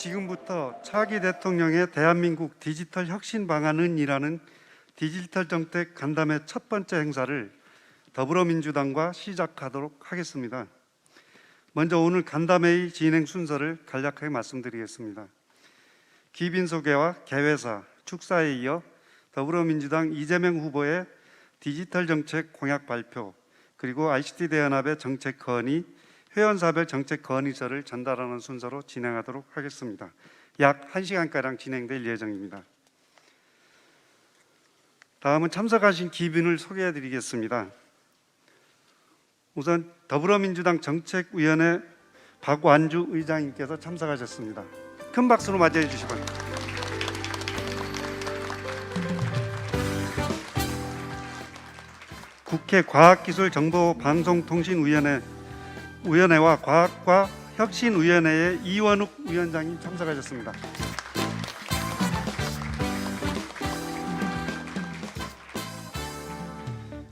지금부터 차기 대통령의 대한민국 디지털 혁신 방안은이라는 디지털 정책 간담회 첫 번째 행사를 더불어민주당과 시작하도록 하겠습니다. 먼저 오늘 간담회의 진행 순서를 간략하게 말씀드리겠습니다. 기빈 소개와 개회사, 축사에 이어 더불어민주당 이재명 후보의 디지털 정책 공약 발표, 그리고 ICT 대연합의 정책 건의, 회원사별 정책 건의서를 전달하는 순서로 진행하도록 하겠습니다. 약 1시간가량 진행될 예정입니다. 다음은 참석하신 기빈을 소개해 드리겠습니다. 우선 더불어민주당 정책위원회 박완주 의장님께서 참석하셨습니다. 큰 박수로 맞이해 주시기 바랍니다. 국회 과학기술정보방송통신위원회와 과학과 혁신위원회의 이원욱 위원장님 참석하셨습니다.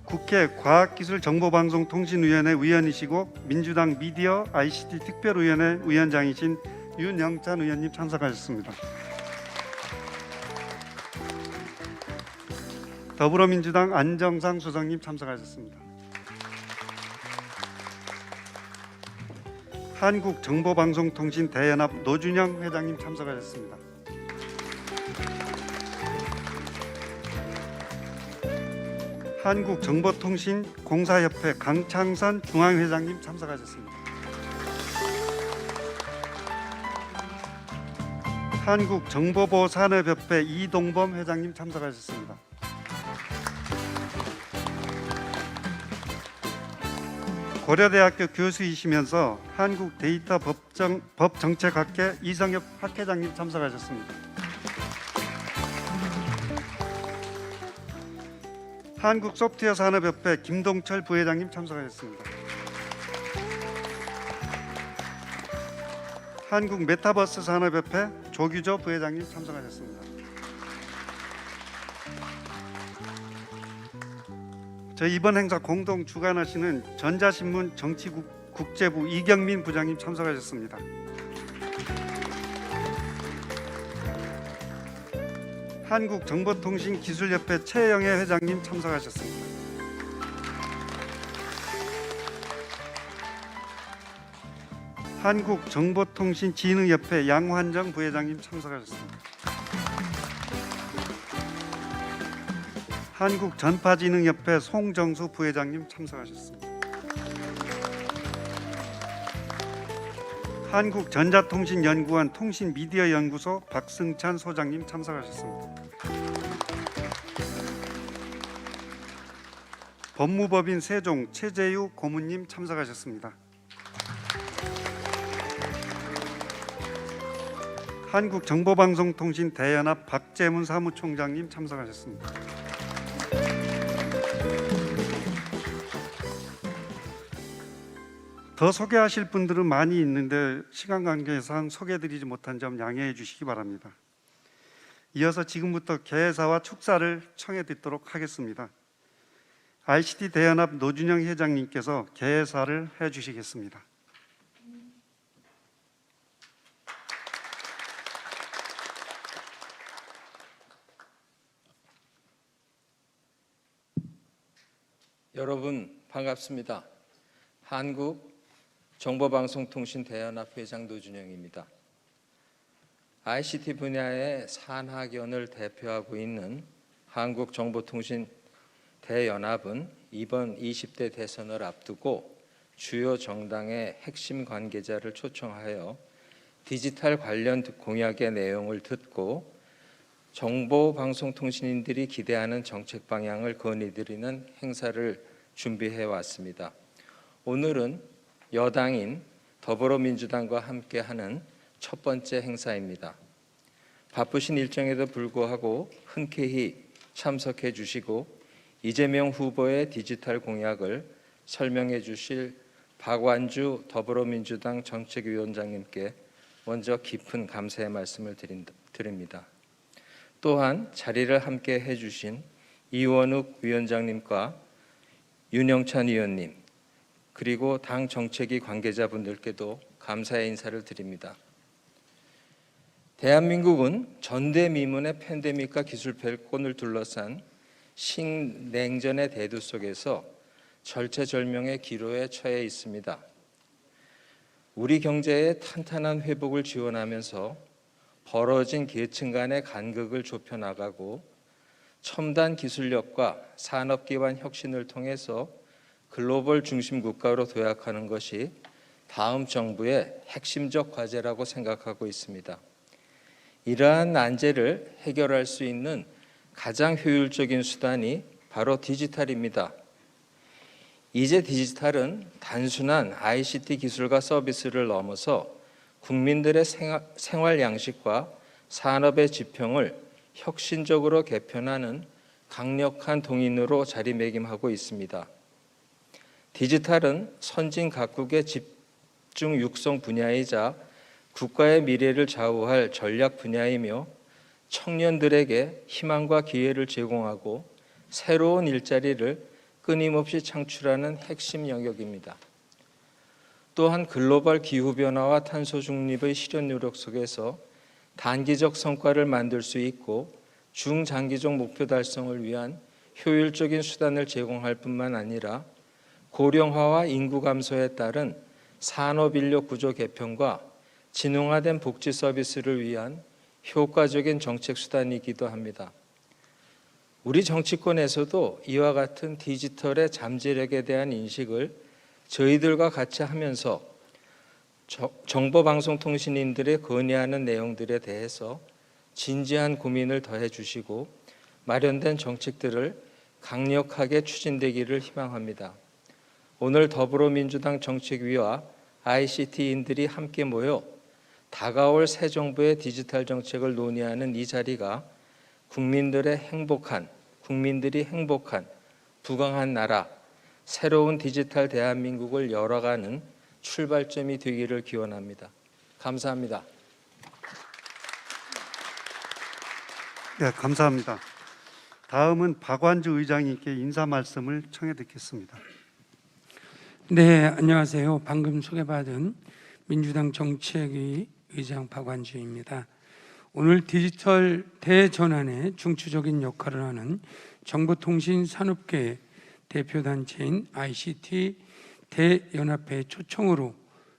국회 과학기술정보방송통신위원회 위원이시고 민주당 미디어 ICT 특별위원회 위원장이신 윤영찬 의원님 참석하셨습니다. 더불어민주당 안정상 수석님 참석하셨습니다. 한국정보방송통신대연합 노준영 회장님 참석하셨습니다. 한국정보통신공사협회 강창선 중앙회장님 참석하셨습니다. 한국정보보호산업협회 이동범 회장님 참석하셨습니다. 고려대학교 교수이시면서 한국데이터 법정책학회 이성엽 학회장님 참석하셨습니다. 한국소프트웨어산업협회 김동철 부회장님 참석하셨습니다. 한국메타버스산업협회 조규조 부회장님 참석하셨습니다. 저희 이번 행사 공동 주관하시는 전자신문 정치국제부 이경민 부장님 참석하셨습니다. 한국정보통신기술협회 최영애 회장님 참석하셨습니다. 한국정보통신진흥협회 양환정 부회장님 참석하셨습니다. 한국전파진흥협회 송정수 부회장님 참석하셨습니다. 한국전자통신연구원 통신미디어연구소 박승찬 소장님 참석하셨습니다. 법무법인 세종 최재유 고문님 참석하셨습니다. 한국정보방송통신대연합 박재문 사무총장님 참석하셨습니다. 더 소개하실 분들은 많이 있는데 시간 관계상 소개해드리지 못한 점 양해해 주시기 바랍니다. 이어서 지금부터 개회사와 축사를 청해 듣도록 하겠습니다. ICT 대연합 노준영 회장님께서 개회사를 해주시겠습니다. 여러분 반갑습니다. 한국정보방송통신대연합 회장 노준영입니다. ICT 분야의 산학연을 대표하고 있는 한국정보통신대연합은 이번 20대 대선을 앞두고 주요 정당의 핵심 관계자를 초청하여 디지털 관련 공약의 내용을 듣고 정보방송통신인들이 기대하는 정책 방향을 건의드리는 행사를 준비해 왔습니다. 오늘은 여당인 더불어민주당과 함께하는 첫 번째 행사입니다. 바쁘신 일정에도 불구하고 흔쾌히 참석해 주시고 이재명 후보의 디지털 공약을 설명해 주실 박완주 더불어민주당 정책위원장님께 먼저 깊은 감사의 말씀을 드립니다. 또한 자리를 함께 해주신 이원욱 위원장님과 윤영찬 의원님 그리고 당 정책위 관계자분들께도 감사의 인사를 드립니다. 대한민국은 전대미문의 팬데믹과 기술 패권을 둘러싼 신냉전의 대두 속에서 절체절명의 기로에 처해 있습니다. 우리 경제의 탄탄한 회복을 지원하면서 벌어진 계층 간의 간극을 좁혀나가고 첨단 기술력과 산업 기반 혁신을 통해서 글로벌 중심 국가로 도약하는 것이 다음 정부의 핵심적 과제라고 생각하고 있습니다. 이러한 난제를 해결할 수 있는 가장 효율적인 수단이 바로 디지털입니다. 이제 디지털은 단순한 ICT 기술과 서비스를 넘어서 국민들의 생활 양식과 산업의 지평을 혁신적으로 개편하는 강력한 동인으로 자리매김하고 있습니다. 디지털은 선진 각국의 집중 육성 분야이자 국가의 미래를 좌우할 전략 분야이며 청년들에게 희망과 기회를 제공하고 새로운 일자리를 끊임없이 창출하는 핵심 영역입니다. 또한 글로벌 기후변화와 탄소 중립의 실현 노력 속에서 단기적 성과를 만들 수 있고 중장기적 목표 달성을 위한 효율적인 수단을 제공할 뿐만 아니라 고령화와 인구 감소에 따른 산업인력 구조 개편과 진흥화된 복지 서비스를 위한 효과적인 정책 수단이기도 합니다. 우리 정치권에서도 이와 같은 디지털의 잠재력에 대한 인식을 저희들과 같이 하면서 정보방송통신인들의 건의하는 내용들에 대해서 진지한 고민을 더해 주시고 마련된 정책들을 강력하게 추진되기를 희망합니다. 오늘 더불어민주당 정책위와 ICT인들이 함께 모여 다가올 새 정부의 디지털 정책을 논의하는 이 자리가 국민들이 행복한, 부강한 나라, 새로운 디지털 대한민국을 열어가는 출발점이 되기를 기원합니다. 감사합니다. 네, 감사합니다. 다음은 박완주 의장님께 인사 말씀을 청해 듣겠습니다. 네, 안녕하세요. 방금 소개받은 민주당 정책위 의장 박완주입니다. 오늘 디지털 대전환에 중추적인 역할을 하는 정보통신산업계의 대표단체인 ICT 대연합회의 초청으로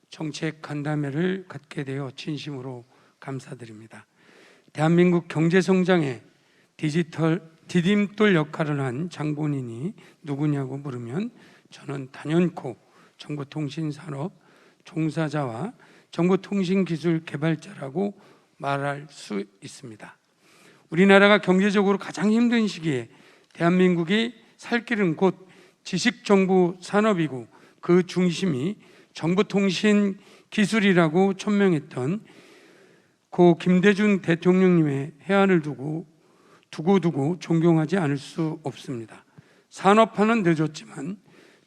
정책 간담회를 갖게 되어 진심으로 감사드립니다. 대한민국 경제성장에 디지털 디딤돌 역할을 한 장본인이 누구냐고 물으면 저는 단연코 정보통신산업 종사자와 정보통신기술 개발자라고 말할 수 있습니다. 우리나라가 경제적으로 가장 힘든 시기에 대한민국이 살 길은 곧 지식정보 산업이고 그 중심이 정보통신기술이라고 천명했던 고 김대중 대통령님의 해안을 두고 존경하지 않을 수 없습니다. 산업화는 늦었지만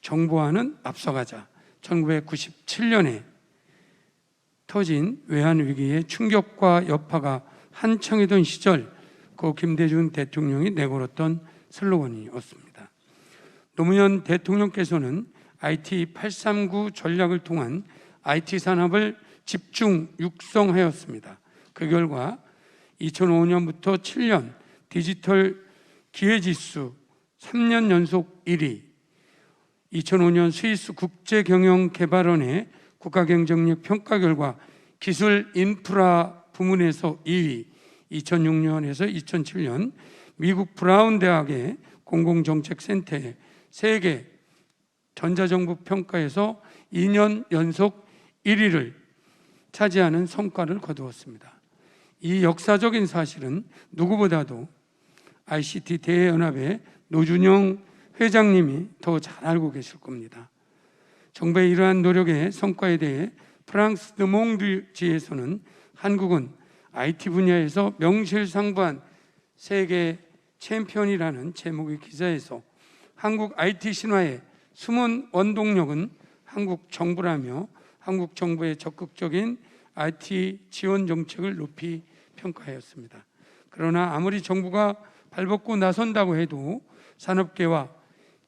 정보화는 앞서가자 1997년에 터진 외환위기의 충격과 여파가 한창이던 시절 고 김대중 대통령이 내걸었던 슬로건이었습니다. 노무현 대통령께서는 IT 839 전략을 통한 IT 산업을 집중 육성하였습니다. 그 결과 2005년부터 7년 디지털 기회지수 3년 연속 1위, 2005년 스위스 국제경영개발원의 국가경쟁력 평가 결과 기술 인프라 부문에서 2위, 2006년에서 2007년 미국 브라운 대학의 공공정책센터의 세계 전자정부 평가에서 2년 연속 1위를 차지하는 성과를 거두었습니다. 이 역사적인 사실은 누구보다도 ICT 대연합의 노준영 회장님이 더 잘 알고 계실 겁니다. 정부의 이러한 노력의 성과에 대해 프랑스 드몽드지에서는 한국은 IT 분야에서 명실상부한 세계 챔피언이라는 제목의 기사에서 한국 IT 신화의 숨은 원동력은 한국 정부라며 한국 정부의 적극적인 IT 지원 정책을 높이 평가하였습니다. 그러나 아무리 정부가 발벗고 나선다고 해도 산업계와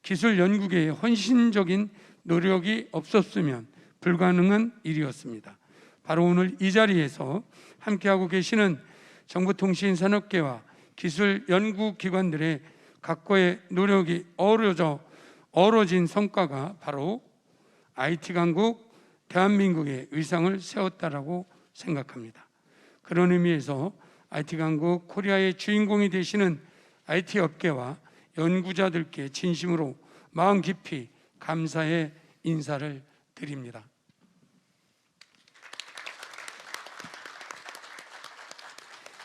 기술 연구계의 헌신적인 노력이 없었으면 불가능한 일이었습니다. 바로 오늘 이 자리에서 함께하고 계시는 정보통신산업계와 기술 연구기관들의 각고의 노력이 어우러진 성과가 바로 IT 강국 대한민국의 위상을 세웠다라고 생각합니다. 그런 의미에서 IT 강국 코리아의 주인공이 되시는 IT 업계와 연구자들께 진심으로 마음 깊이 감사의 인사를 드립니다.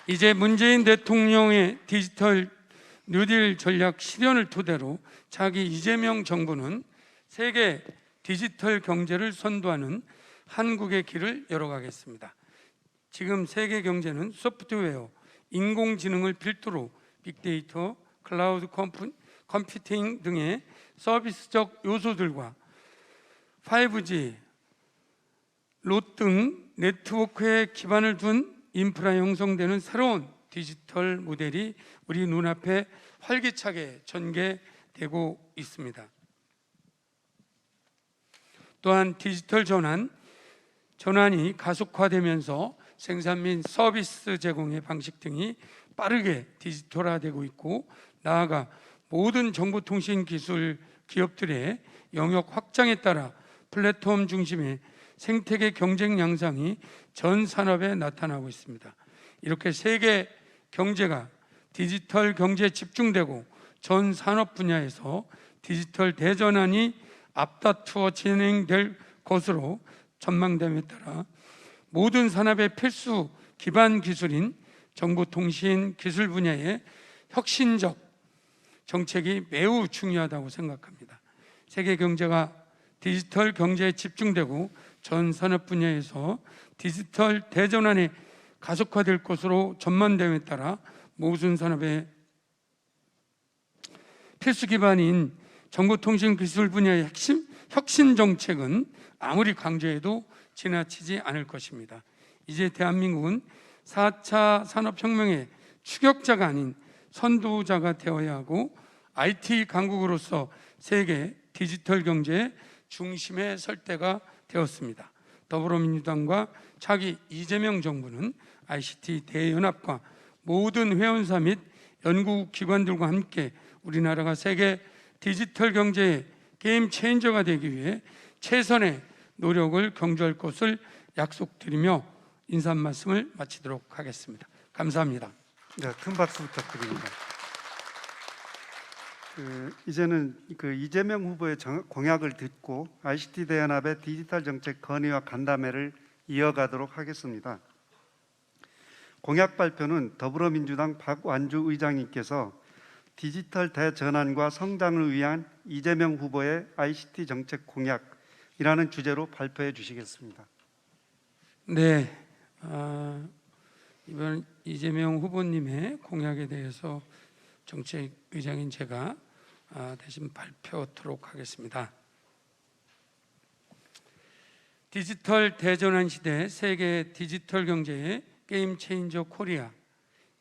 이제 문재인 대통령의 디지털 뉴딜 전략 실현을 토대로 차기 이재명 정부는 세계 디지털 경제를 선도하는 한국의 길을 열어가겠습니다. 지금 세계 경제는 소프트웨어, 인공지능을 필두로 빅데이터, 클라우드 컴퓨팅 등의 서비스적 요소들과 5G, 롯 등 네트워크에 기반을 둔 인프라 형성되는 새로운 디지털 모델이 우리 눈앞에 활기차게 전개되고 있습니다. 또한 디지털 전환이 가속화되면서 생산 및 서비스 제공의 방식 등이 빠르게 디지털화되고 있고, 나아가 모든 정보통신 기술 기업들의 영역 확장에 따라 플랫폼 중심의 생태계 경쟁 양상이 전 산업에 나타나고 있습니다. 이렇게 세계 경제가 디지털 경제에 집중되고 전 산업 분야에서 디지털 대전환이 앞다투어 진행될 것으로 전망됨에 따라 모든 산업의 필수 기반 기술인 정보통신 기술 분야의 혁신적 정책이 매우 중요하다고 생각합니다. 세계 경제가 디지털 경제에 집중되고 전 산업 분야에서 디지털 대전환이 가속화될 것으로 전망됨에 따라 모든 산업의 필수 기반인 정보통신 기술 분야의 혁신 정책은 아무리 강조해도 지나치지 않을 것입니다. 이제 대한민국은 4차 산업혁명의 추격자가 아닌 선도자가 되어야 하고 IT 강국으로서 세계 디지털 경제의 중심에 설 때가 되었습니다. 더불어민주당과 차기 이재명 정부는 ICT 대연합과 모든 회원사 및 연구기관들과 함께 우리나라가 세계 디지털 경제의 게임 체인저가 되기 위해 최선의 노력을 경주할 것을 약속드리며 인사 말씀을 마치도록 하겠습니다. 감사합니다. 네, 큰 박수 부탁드립니다. 이제는 이재명 후보의 공약을 듣고 ICT 대연합의 디지털 정책 건의와 간담회를 이어가도록 하겠습니다. 공약 발표는 더불어민주당 박완주 의장님께서 디지털 대전환과 성장을 위한 이재명 후보의 ICT 정책 공약이라는 주제로 발표해 주시겠습니다. 네, 이번 이재명 후보님의 공약에 대해서 정책의장인 제가 대신 발표하도록 하겠습니다. 디지털 대전환 시대 세계 디지털 경제의 게임 체인저 코리아,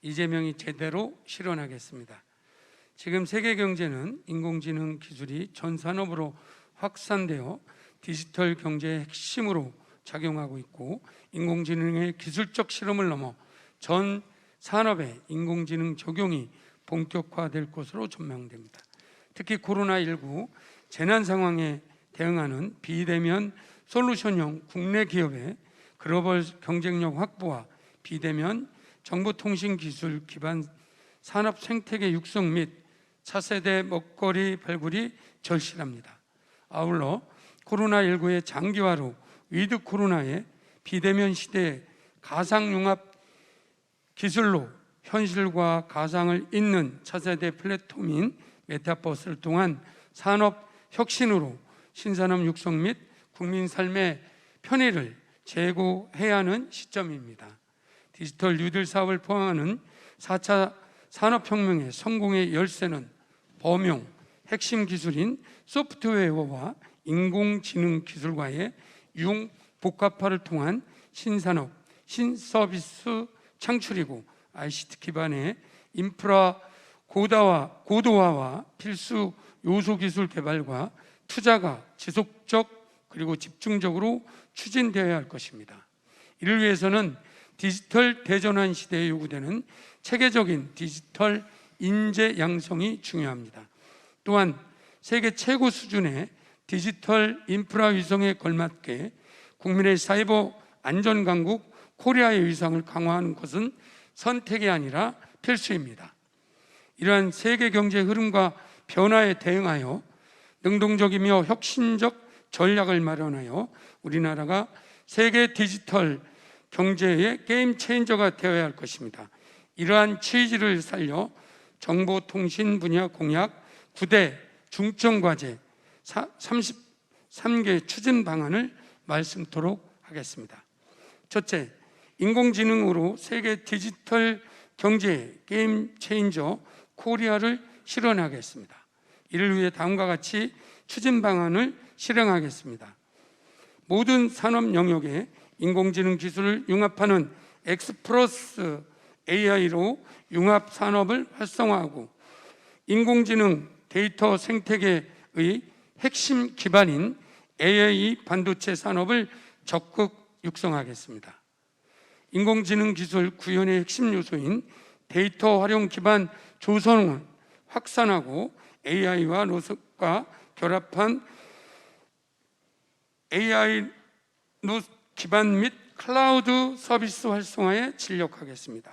이재명이 제대로 실현하겠습니다. 지금 세계 경제는 인공지능 기술이 전 산업으로 확산되어 디지털 경제의 핵심으로 작용하고 있고, 인공지능의 기술적 실험을 넘어 전 산업에 인공지능 적용이 본격화될 것으로 전망됩니다. 특히 코로나19 재난 상황에 대응하는 비대면 솔루션형 국내 기업의 글로벌 경쟁력 확보와 비대면 정보통신 기술 기반 산업 생태계 육성 및 차세대 먹거리 발굴이 절실합니다. 아울러 코로나19의 장기화로 위드 코로나의 비대면 시대에 가상융합 기술로 현실과 가상을 잇는 차세대 플랫폼인 메타버스를 통한 산업 혁신으로 신산업 육성 및 국민 삶의 편의를 제고해야 하는 시점입니다. 디지털 뉴딜 사업을 포함하는 4차 산업혁명의 성공의 열쇠는 범용, 핵심 기술인 소프트웨어와 인공지능 기술과의 융복합화를 통한 신산업, 신서비스 창출이고, ICT 기반의 인프라 고도화와 필수 요소 기술 개발과 투자가 지속적 그리고 집중적으로 추진되어야 할 것입니다. 이를 위해서는 디지털 대전환 시대에 요구되는 체계적인 디지털 인재 양성이 중요합니다. 또한 세계 최고 수준의 디지털 인프라 위성에 걸맞게 국민의 사이버 안전 강국 코리아의 위상을 강화하는 것은 선택이 아니라 필수입니다. 이러한 세계 경제 흐름과 변화에 대응하여 능동적이며 혁신적 전략을 마련하여 우리나라가 세계 디지털 경제의 게임 체인저가 되어야 할 것입니다. 이러한 취지를 살려 정보통신 분야 공약 9대 중점과제 33개 추진 방안을 말씀토록 하겠습니다. 첫째, 인공지능으로 세계 디지털 경제 게임 체인저 코리아를 실현하겠습니다. 이를 위해 다음과 같이 추진 방안을 실행하겠습니다. 모든 산업 영역에 인공지능 기술을 융합하는 엑스플러스 AI로 융합 산업을 활성화하고 인공지능 데이터 생태계의 핵심 기반인 AI 반도체 산업을 적극 육성하겠습니다. 인공지능 기술 구현의 핵심 요소인 데이터 활용 기반 조성을 확산하고 AI와 노습과 결합한 AI 노 기반 및 클라우드 서비스 활성화에 진력하겠습니다.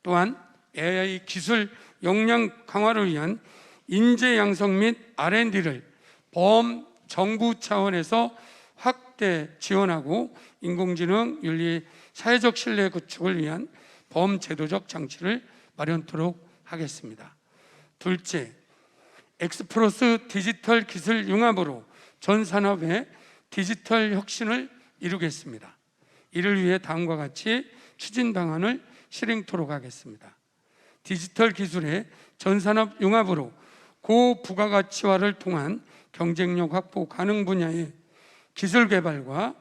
또한 AI 기술 역량 강화를 위한 인재 양성 및 R&D를 범정부 차원에서 확대 지원하고 인공지능 윤리 사회적 신뢰 구축을 위한 범제도적 장치를 마련토록 하겠습니다. 둘째, 엑스플러스 디지털 기술 융합으로 전 산업의 디지털 혁신을 이루겠습니다. 이를 위해 다음과 같이 추진 방안을 실행토록 하겠습니다. 디지털 기술의 전 산업 융합으로 고부가가치화를 통한 경쟁력 확보 가능 분야의 기술 개발과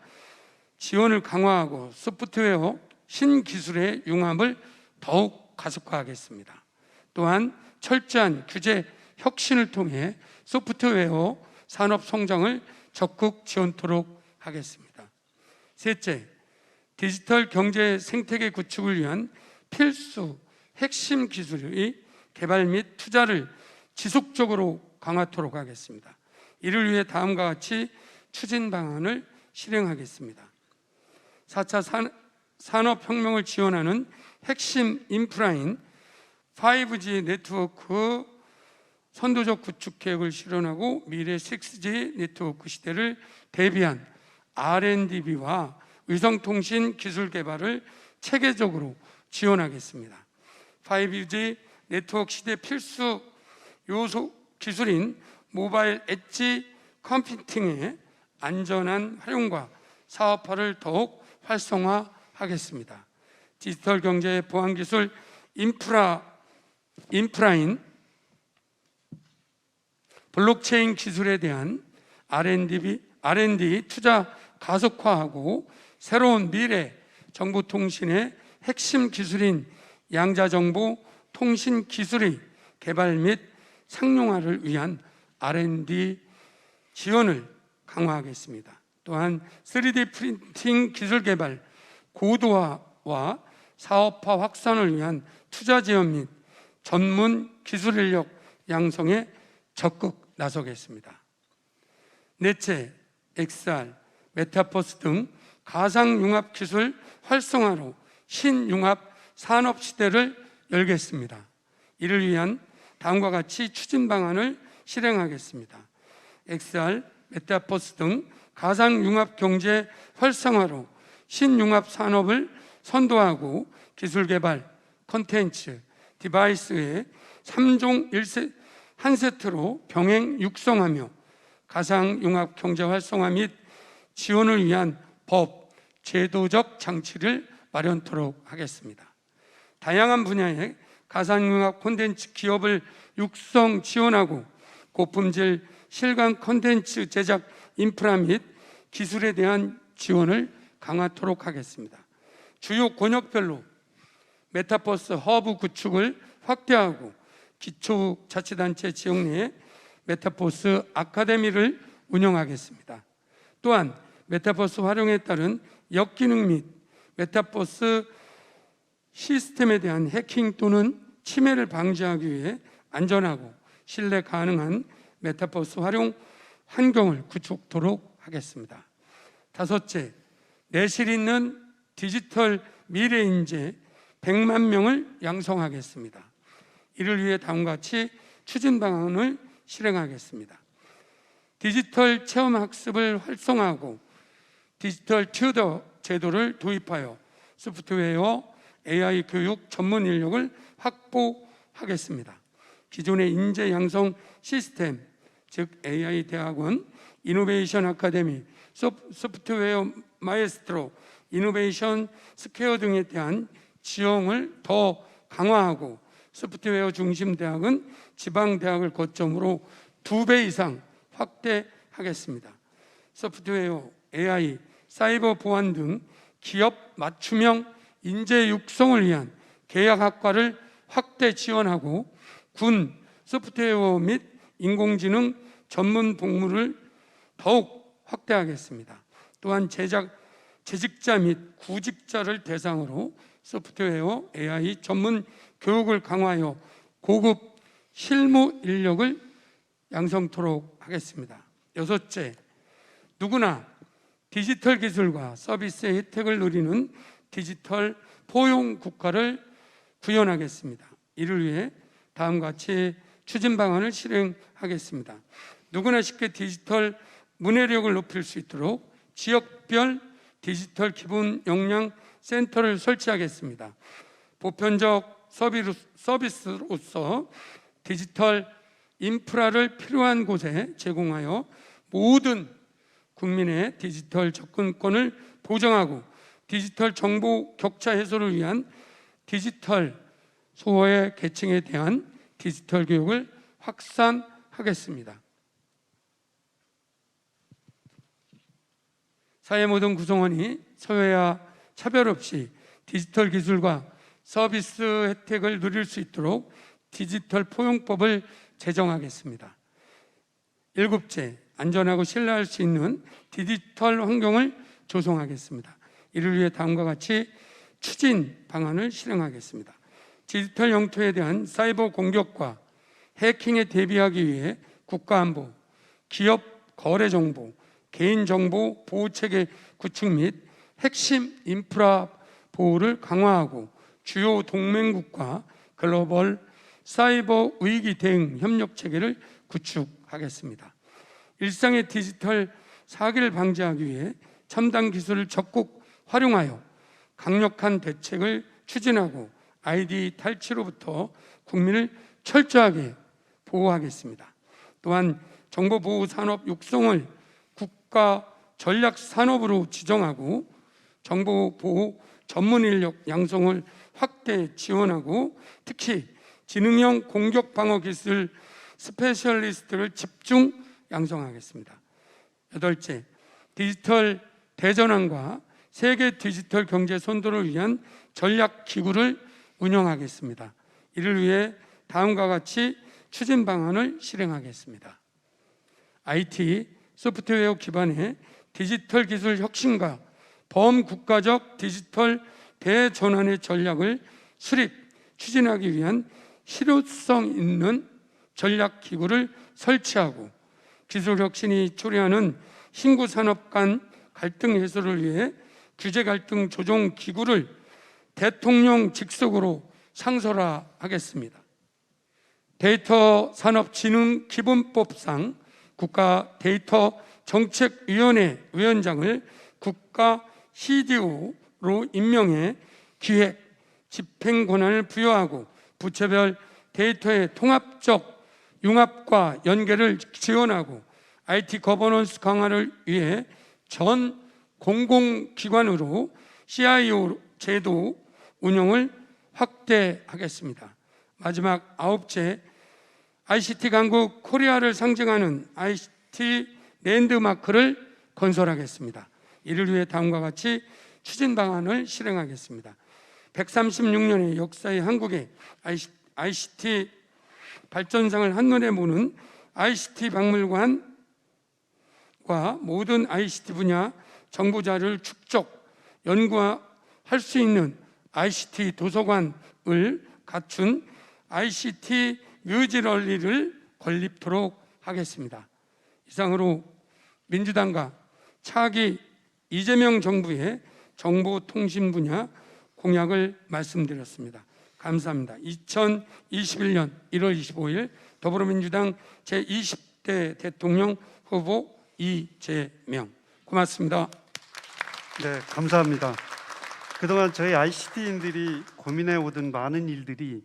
지원을 강화하고 소프트웨어 신기술의 융합을 더욱 가속화하겠습니다. 또한 철저한 규제 혁신을 통해 소프트웨어 산업 성장을 적극 지원토록 하겠습니다. 셋째, 디지털 경제 생태계 구축을 위한 필수 핵심 기술의 개발 및 투자를 지속적으로 강화토록 하겠습니다. 이를 위해 다음과 같이 추진 방안을 실행하겠습니다. 4차 산업혁명을 지원하는 핵심 인프라인 5G 네트워크 선도적 구축 계획을 실현하고 미래 6G 네트워크 시대를 대비한 R&D비와 위성통신 기술 개발을 체계적으로 지원하겠습니다. 5G 네트워크 시대 필수 요소 기술인 모바일 엣지 컴퓨팅의 안전한 활용과 사업화를 더욱 활성화하겠습니다. 디지털 경제의 보안 기술 인프라인 블록체인 기술에 대한 R&D 투자 가속화하고 새로운 미래 정보통신의 핵심 기술인 양자정보 통신 기술의 개발 및 상용화를 위한 R&D 지원을 강화하겠습니다. 또한 3D 프린팅 기술 개발 고도화와 사업화 확산을 위한 투자 지원 및 전문 기술 인력 양성에 적극 나서겠습니다. 넷째, XR, 메타버스 등 가상융합 기술 활성화로 신융합 산업 시대를 열겠습니다. 이를 위한 다음과 같이 추진 방안을 실행하겠습니다. XR, 메타버스 등 가상융합 경제 활성화로 신융합 산업을 선도하고 기술 개발, 콘텐츠, 디바이스의 3종 1세트로 병행 육성하며 가상융합 경제 활성화 및 지원을 위한 법, 제도적 장치를 마련토록 하겠습니다. 다양한 분야의 가상융합 콘텐츠 기업을 육성 지원하고 고품질 실감 콘텐츠 제작 인프라 및 기술에 대한 지원을 강화토록 하겠습니다. 주요 권역별로 메타버스 허브 구축을 확대하고 기초자치단체 지역 내에 메타버스 아카데미를 운영하겠습니다. 또한 메타버스 활용에 따른 역기능 및 메타버스 시스템에 대한 해킹 또는 침해를 방지하기 위해 안전하고 신뢰 가능한 메타버스 활용 환경을 구축토록 하겠습니다. 다섯째, 내실 있는 디지털 미래 인재 100만 명을 양성하겠습니다. 이를 위해 다음과 같이 추진 방안을 실행하겠습니다. 디지털 체험 학습을 활성화하고 디지털 튜더 제도를 도입하여 소프트웨어 AI 교육 전문 인력을 확보하겠습니다. 기존의 인재 양성 시스템, 즉 AI 대학원, 이노베이션 아카데미, 소프트웨어 마에스트로, 이노베이션 스퀘어 등에 대한 지원을 더 강화하고 소프트웨어 중심 대학은 지방 대학을 거점으로 2배 이상 확대하겠습니다. 소프트웨어, AI, 사이버 보안 등 기업 맞춤형 인재 육성을 위한 계약학과를 확대 지원하고 군, 소프트웨어 및 인공지능 전문 복무를 더욱 확대하겠습니다. 또한 재직자 및 구직자를 대상으로 소프트웨어, AI 전문 교육을 강화하여 고급 실무 인력을 양성토록 하겠습니다. 여섯째, 누구나 디지털 기술과 서비스의 혜택을 누리는 디지털 포용 국가를 구현하겠습니다. 이를 위해 다음과 같이 추진 방안을 실행하겠습니다. 누구나 쉽게 디지털 문해력을 높일 수 있도록 지역별 디지털 기본 역량 센터를 설치하겠습니다. 보편적 서비스로서 디지털 인프라를 필요한 곳에 제공하여 모든 국민의 디지털 접근권을 보장하고 디지털 정보 격차 해소를 위한 디지털 소외 계층에 대한 디지털 교육을 확산하겠습니다. 사회 모든 구성원이 소외와 차별 없이 디지털 기술과 서비스 혜택을 누릴 수 있도록 디지털 포용법을 제정하겠습니다. 일곱째, 안전하고 신뢰할 수 있는 디지털 환경을 조성하겠습니다. 이를 위해 다음과 같이 추진 방안을 실행하겠습니다. 디지털 영토에 대한 사이버 공격과 해킹에 대비하기 위해 국가안보, 기업 거래 정보, 개인정보 보호체계 구축 및 핵심 인프라 보호를 강화하고 주요 동맹국과 글로벌 사이버 위기 대응 협력 체계를 구축하겠습니다. 일상의 디지털 사기를 방지하기 위해 첨단 기술을 적극 활용하여 강력한 대책을 추진하고 아이디 탈취로부터 국민을 철저하게 보호하겠습니다. 또한 정보보호산업 육성을 국가 전략산업으로 지정하고 정보보호 전문 인력 양성을 확대 지원하고 특히 지능형 공격 방어 기술 스페셜리스트를 집중 양성하겠습니다. 여덟째, 디지털 대전환과 세계 디지털 경제 선도를 위한 전략 기구를 운영하겠습니다. 이를 위해 다음과 같이 추진 방안을 실행하겠습니다. IT, 소프트웨어 기반의 디지털 기술 혁신과 범국가적 디지털 대전환의 전략을 수립, 추진하기 위한 실효성 있는 전략 기구를 설치하고 기술 혁신이 초래하는 신구 산업 간 갈등 해소를 위해 규제 갈등 조정 기구를 대통령 직속으로 상설화하겠습니다. 데이터 산업진흥 기본법상 국가 데이터 정책위원회 위원장을 국가 CDO로 임명해 기획, 집행 권한을 부여하고 부처별 데이터의 통합적 융합과 연계를 지원하고 IT 거버넌스 강화를 위해 전 공공기관으로 CIO 제도 운영을 확대하겠습니다. 마지막 아홉째, ICT 강국 코리아를 상징하는 ICT 랜드마크를 건설하겠습니다. 이를 위해 다음과 같이 추진 방안을 실행하겠습니다. 136년의 역사의 한국의 ICT 발전상을 한눈에 보는 ICT 박물관과 모든 ICT 분야 정보 자료를 축적, 연구할 수 있는 ICT 도서관을 갖춘 ICT 뮤지럴리를 건립토록 하겠습니다. 이상으로 민주당과 차기 이재명 정부의 정보통신 분야 공약을 말씀드렸습니다. 감사합니다. 2021년 1월 25일 더불어민주당 제20대 대통령 후보 이재명. 고맙습니다. 네, 감사합니다. 그동안 저희 ICT인들이 고민해 오던 많은 일들이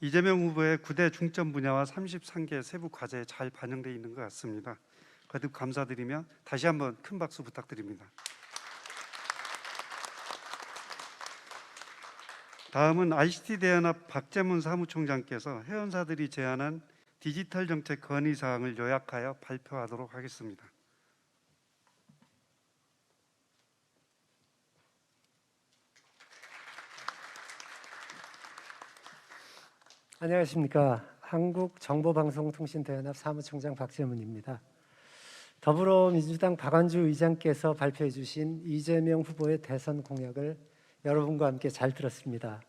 이재명 후보의 9대 중점 분야와 33개 세부 과제에 잘 반영되어 있는 것 같습니다. 거듭 감사드리며 다시 한번 큰 박수 부탁드립니다. 다음은 ICT 대연합 박재문 사무총장께서 회원사들이 제안한 디지털 정책 건의 사항을 요약하여 발표하도록 하겠습니다. 안녕하십니까. 한국정보방송통신대연합 사무총장 박재문입니다. 더불어민주당 박완주 의장께서 발표해 주신 이재명 후보의 대선 공약을 여러분과 함께 잘 들었습니다.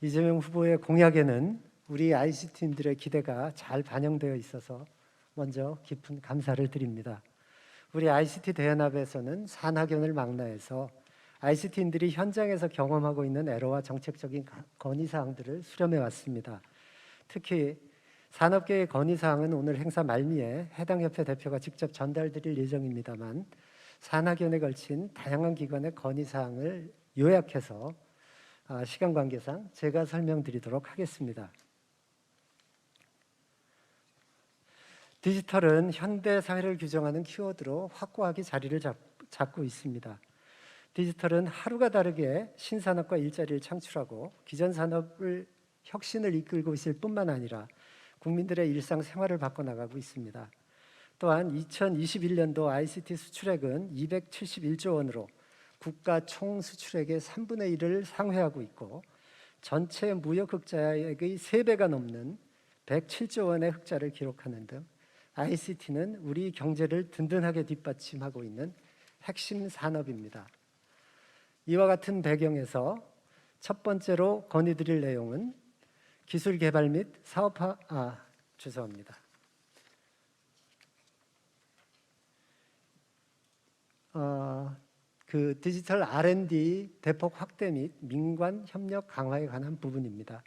이재명 후보의 공약에는 우리 ICT인들의 기대가 잘 반영되어 있어서 먼저 깊은 감사를 드립니다. 우리 ICT 대연합에서는 산학연을 망라해서 ICT인들이 현장에서 경험하고 있는 애로와 정책적인 건의사항들을 수렴해 왔습니다. 특히 산업계의 건의사항은 오늘 행사 말미에 해당 협회 대표가 직접 전달드릴 예정입니다만 산학연에 걸친 다양한 기관의 건의사항을 요약해서 시간 관계상 제가 설명드리도록 하겠습니다. 디지털은 현대 사회를 규정하는 키워드로 확고하게 자리를 잡고 있습니다. 디지털은 하루가 다르게 신산업과 일자리를 창출하고 기존 산업을 혁신을 이끌고 있을 뿐만 아니라 국민들의 일상생활을 바꿔나가고 있습니다. 또한 2021년도 ICT 수출액은 271조 원으로 국가 총 수출액의 3분의 1을 상회하고 있고 전체 무역 흑자액의 3배가 넘는 107조 원의 흑자를 기록하는 등 ICT는 우리 경제를 든든하게 뒷받침하고 있는 핵심 산업입니다. 이와 같은 배경에서 첫 번째로 건의드릴 내용은 기술 개발 및 사업화 죄송합니다. 디지털 R&D 대폭 확대 및 민관 협력 강화에 관한 부분입니다.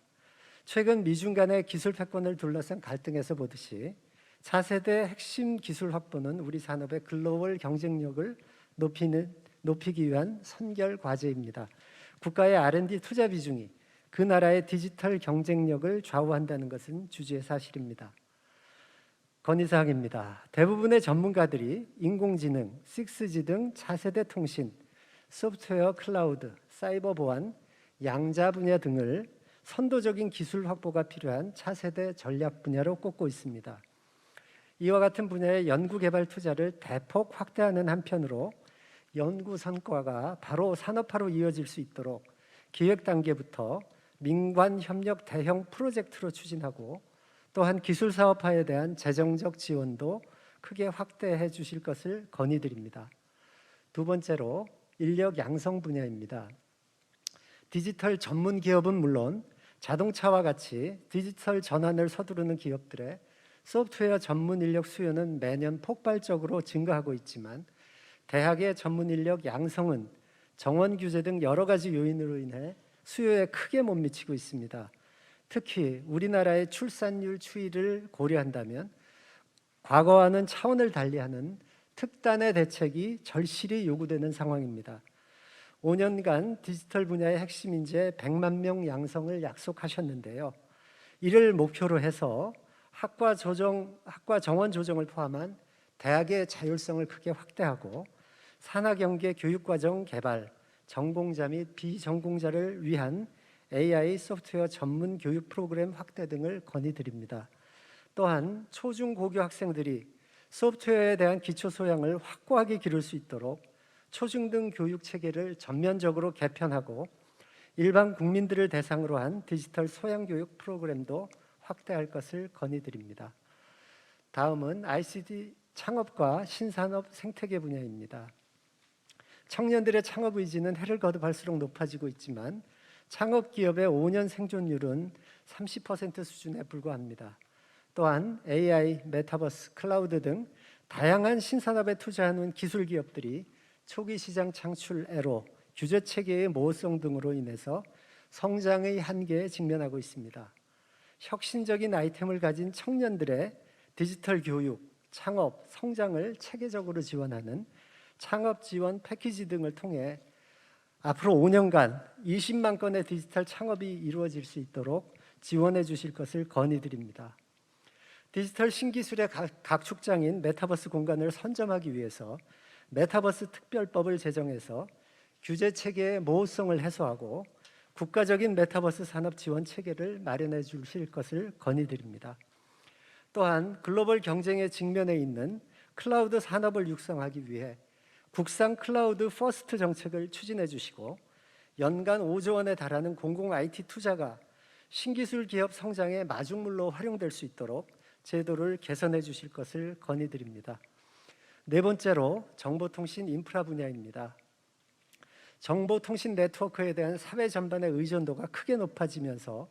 최근 미중 간의 기술 패권을 둘러싼 갈등에서 보듯이 차세대 핵심 기술 확보는 우리 산업의 글로벌 경쟁력을 높이기 위한 선결 과제입니다. 국가의 R&D 투자 비중이 그 나라의 디지털 경쟁력을 좌우한다는 것은 주지의 사실입니다. 건의사항입니다. 대부분의 전문가들이 인공지능, 6G 등 차세대 통신, 소프트웨어 클라우드, 사이버 보안, 양자 분야 등을 선도적인 기술 확보가 필요한 차세대 전략 분야로 꼽고 있습니다. 이와 같은 분야의 연구개발 투자를 대폭 확대하는 한편으로 연구 성과가 바로 산업화로 이어질 수 있도록 기획 단계부터 민관 협력 대형 프로젝트로 추진하고 또한 기술 사업화에 대한 재정적 지원도 크게 확대해 주실 것을 건의드립니다. 두 번째로 인력 양성 분야입니다. 디지털 전문 기업은 물론 자동차와 같이 디지털 전환을 서두르는 기업들의 소프트웨어 전문 인력 수요는 매년 폭발적으로 증가하고 있지만 대학의 전문 인력 양성은 정원 규제 등 여러 가지 요인으로 인해 수요에 크게 못 미치고 있습니다. 특히 우리나라의 출산율 추이를 고려한다면 과거와는 차원을 달리하는 특단의 대책이 절실히 요구되는 상황입니다. 5년간 디지털 분야의 핵심 인재 100만 명 양성을 약속하셨는데요. 이를 목표로 해서 학과 정원 조정을 포함한 대학의 자율성을 크게 확대하고 산학연계 교육과정 개발, 전공자 및 비전공자를 위한 AI 소프트웨어 전문 교육 프로그램 확대 등을 건의드립니다. 또한 초중고교 학생들이 소프트웨어에 대한 기초 소양을 확고하게 기를 수 있도록 초중등 교육 체계를 전면적으로 개편하고 일반 국민들을 대상으로 한 디지털 소양 교육 프로그램도 확대할 것을 건의드립니다. 다음은 ICT 창업과 신산업 생태계 분야입니다. 청년들의 창업 의지는 해를 거듭할수록 높아지고 있지만 창업 기업의 5년 생존율은 30% 수준에 불과합니다. 또한 AI, 메타버스, 클라우드 등 다양한 신산업에 투자하는 기술 기업들이 초기 시장 창출 애로, 규제 체계의 모호성 등으로 인해서 성장의 한계에 직면하고 있습니다. 혁신적인 아이템을 가진 청년들의 디지털 교육, 창업, 성장을 체계적으로 지원하는 창업 지원 패키지 등을 통해 앞으로 5년간 20만 건의 디지털 창업이 이루어질 수 있도록 지원해 주실 것을 건의드립니다. 디지털 신기술의 각축장인 메타버스 공간을 선점하기 위해서 메타버스 특별법을 제정해서 규제 체계의 모호성을 해소하고 국가적인 메타버스 산업 지원 체계를 마련해 주실 것을 건의드립니다. 또한 글로벌 경쟁에 직면해 있는 클라우드 산업을 육성하기 위해 국산 클라우드 퍼스트 정책을 추진해 주시고 연간 5조 원에 달하는 공공 IT 투자가 신기술 기업 성장의 마중물로 활용될 수 있도록 제도를 개선해 주실 것을 건의드립니다. 네 번째로 정보통신 인프라 분야입니다. 정보통신 네트워크에 대한 사회 전반의 의존도가 크게 높아지면서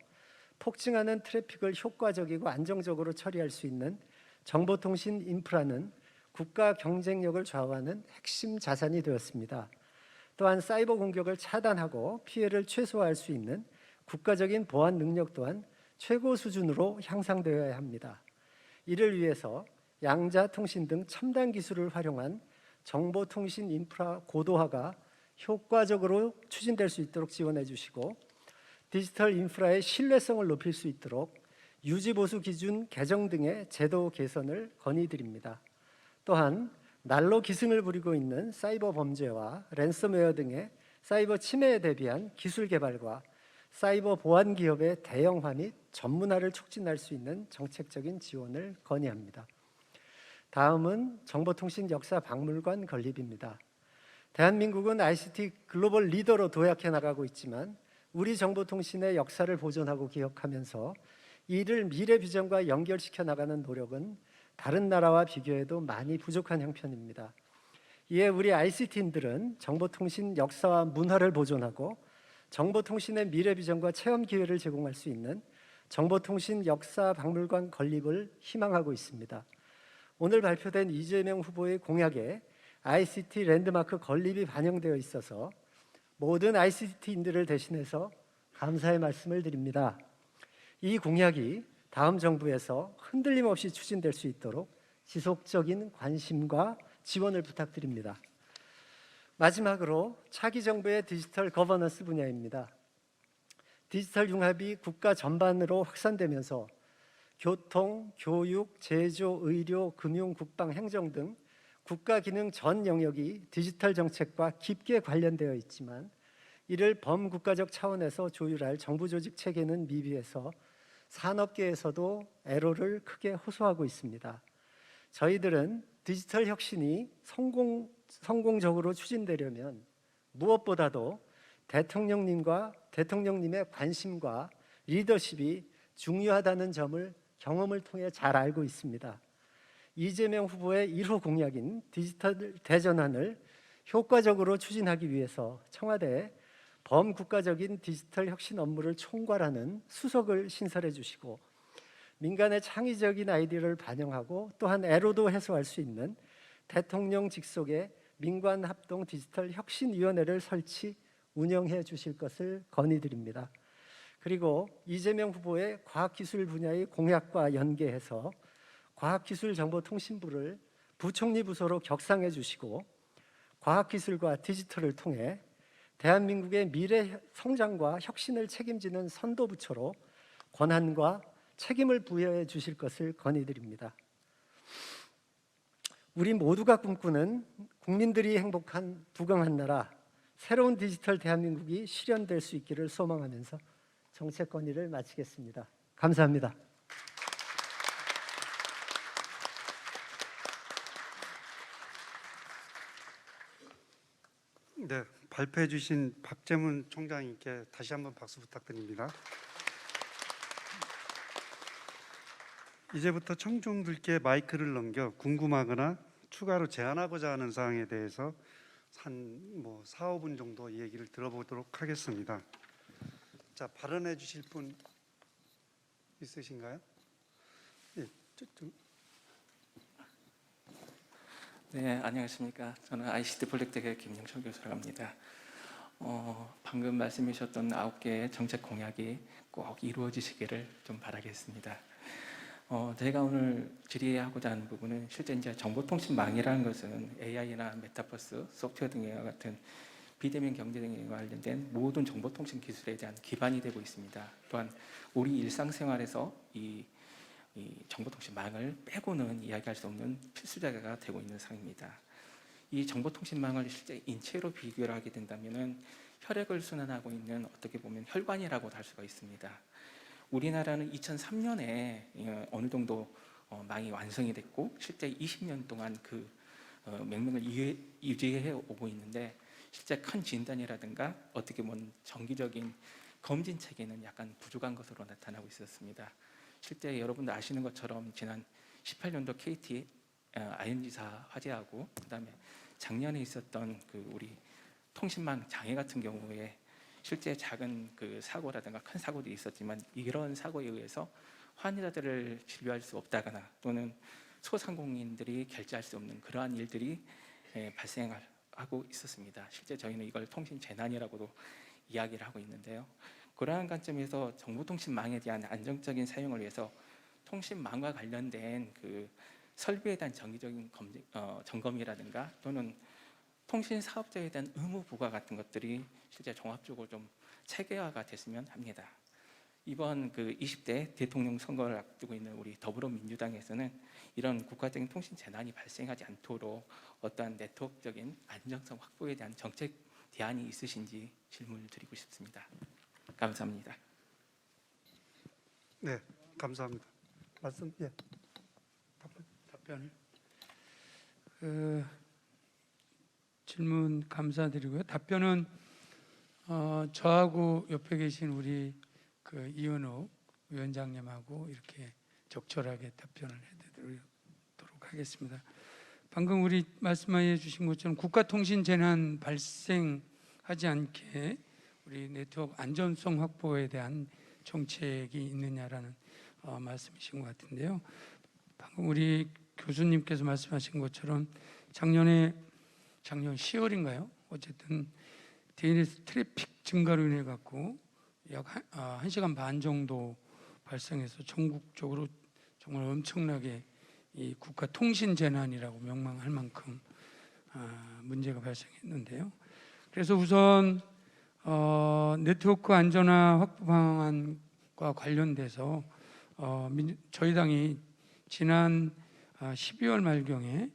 폭증하는 트래픽을 효과적이고 안정적으로 처리할 수 있는 정보통신 인프라는 국가 경쟁력을 좌우하는 핵심 자산이 되었습니다. 또한 사이버 공격을 차단하고 피해를 최소화할 수 있는 국가적인 보안 능력 또한 최고 수준으로 향상되어야 합니다. 이를 위해서 양자 통신 등 첨단 기술을 활용한 정보통신 인프라 고도화가 효과적으로 추진될 수 있도록 지원해 주시고 디지털 인프라의 신뢰성을 높일 수 있도록 유지보수 기준 개정 등의 제도 개선을 건의드립니다. 또한 날로 기승을 부리고 있는 사이버 범죄와 랜섬웨어 등의 사이버 침해에 대비한 기술 개발과 사이버 보안 기업의 대형화 및 전문화를 촉진할 수 있는 정책적인 지원을 건의합니다. 다음은 정보통신 역사 박물관 건립입니다. 대한민국은 ICT 글로벌 리더로 도약해 나가고 있지만 우리 정보통신의 역사를 보존하고 기억하면서 이를 미래 비전과 연결시켜 나가는 노력은 다른 나라와 비교해도 많이 부족한 형편입니다. 이에 우리 ICT인들은 정보통신 역사와 문화를 보존하고 정보통신의 미래 비전과 체험 기회를 제공할 수 있는 정보통신 역사 박물관 건립을 희망하고 있습니다. 오늘 발표된 이재명 후보의 공약에 ICT 랜드마크 건립이 반영되어 있어서 모든 ICT인들을 대신해서 감사의 말씀을 드립니다. 이 공약이 다음 정부에서 흔들림 없이 추진될 수 있도록 지속적인 관심과 지원을 부탁드립니다. 마지막으로 차기 정부의 디지털 거버넌스 분야입니다. 디지털 융합이 국가 전반으로 확산되면서 교통, 교육, 제조, 의료, 금융, 국방, 행정 등 국가 기능 전 영역이 디지털 정책과 깊게 관련되어 있지만 이를 범국가적 차원에서 조율할 정부 조직 체계는 미비해서 산업계에서도 애로를 크게 호소하고 있습니다. 저희들은 디지털 혁신이 성공적으로 추진되려면 무엇보다도 대통령님의 관심과 리더십이 중요하다는 점을 경험을 통해 잘 알고 있습니다. 이재명 후보의 1호 공약인 디지털 대전환을 효과적으로 추진하기 위해서 청와대에 범국가적인 디지털 혁신 업무를 총괄하는 수석을 신설해 주시고 민간의 창의적인 아이디어를 반영하고 또한 애로도 해소할 수 있는 대통령 직속의 민관합동 디지털 혁신위원회를 설치 운영해 주실 것을 건의드립니다. 그리고 이재명 후보의 과학기술 분야의 공약과 연계해서 과학기술정보통신부를 부총리 부서로 격상해 주시고 과학기술과 디지털을 통해 대한민국의 미래 성장과 혁신을 책임지는 선도부처로 권한과 책임을 부여해 주실 것을 건의드립니다. 우리 모두가 꿈꾸는 국민들이 행복한 부강한 나라, 새로운 디지털 대한민국이 실현될 수 있기를 소망하면서 정책 건의를 마치겠습니다. 감사합니다. 네, 발표해 주신 박재문 총장님께 다시 한번 박수 부탁드립니다. 이제부터 청중들께 마이크를 넘겨 궁금하거나 추가로 제안하고자 하는 사항에 대해서 한 4, 5분 정도 얘기를 들어보도록 하겠습니다. 자, 발언해 주실 분 있으신가요? 예, 네, 안녕하십니까. 저는 ICT 프로젝트의 김영철 교수라고 합니다. 방금 말씀해 주셨던 9개의 정책 공약이 꼭 이루어지시기를 좀 바라겠습니다. 제가 오늘 질의하고자 하는 부분은 실제 이제 정보통신망이라는 것은 AI나 메타버스, 소프트웨어 등과 같은 비대면 경제 등에 관련된 모든 정보통신 기술에 대한 기반이 되고 있습니다. 또한 우리 일상생활에서 이 정보통신망을 빼고는 이야기할 수 없는 필수자가 되고 있는 상황입니다. 이 정보통신망을 실제 인체로 비교를 하게 된다면은 혈액을 순환하고 있는 어떻게 보면 혈관이라고 할 수가 있습니다. 우리나라는 2003년에 어느 정도 망이 완성이 됐고 실제 20년 동안 그 맥락을 유지해 오고 있는데 실제 큰 진단이라든가 어떻게 보면 정기적인 검진 체계는 약간 부족한 것으로 나타나고 있었습니다. 실제 여러분도 아시는 것처럼 지난 18년도 KT ING사 화재하고 그다음에 작년에 있었던 그 우리 통신망 장애 같은 경우에 실제 작은 그 사고라든가 큰 사고도 있었지만 이런 사고에 의해서 환자들을 진료할 수 없다거나 또는 소상공인들이 결제할 수 없는 그러한 일들이 발생하고 있었습니다. 실제 저희는 이걸 통신 재난이라고도 이야기를 하고 있는데요. 그러한 관점에서 정보통신망에 대한 안정적인 사용을 위해서 통신망과 관련된 그 설비에 대한 정기적인 점검이라든가 또는 통신 사업자에 대한 의무 부과 같은 것들이 실제 종합적으로 좀 체계화가 됐으면 합니다. 이번 그 20대 대통령 선거를 앞두고 있는 우리 더불어민주당에서는 이런 국가적인 통신 재난이 발생하지 않도록 어떠한 네트워크적인 안정성 확보에 대한 정책 대안이 있으신지 질문을 드리고 싶습니다. 감사합니다. 네, 감사합니다. 말씀 예. 답변을 질문 감사드리고요. 답변은 저하고 옆에 계신 우리 그 이은호 위원장님하고 이렇게 적절하게 답변을 해드리도록 하겠습니다. 방금 우리 말씀해 주신 것처럼 국가통신 재난 발생하지 않게 우리 네트워크 안전성 확보에 대한 정책이 있느냐라는 말씀이신 것 같은데요. 방금 우리 교수님께서 말씀하신 것처럼 작년 10월인가요? 어쨌든 DNS 트래픽 증가로 인해 갖고 약 1시간 반 정도 발생해서 전국적으로 정말 엄청나게 이 국가 통신 재난이라고 명망할 만큼 문제가 발생했는데요. 그래서 우선 네트워크 안전화 확보 방안과 관련돼서 저희 당이 지난 12월 말경에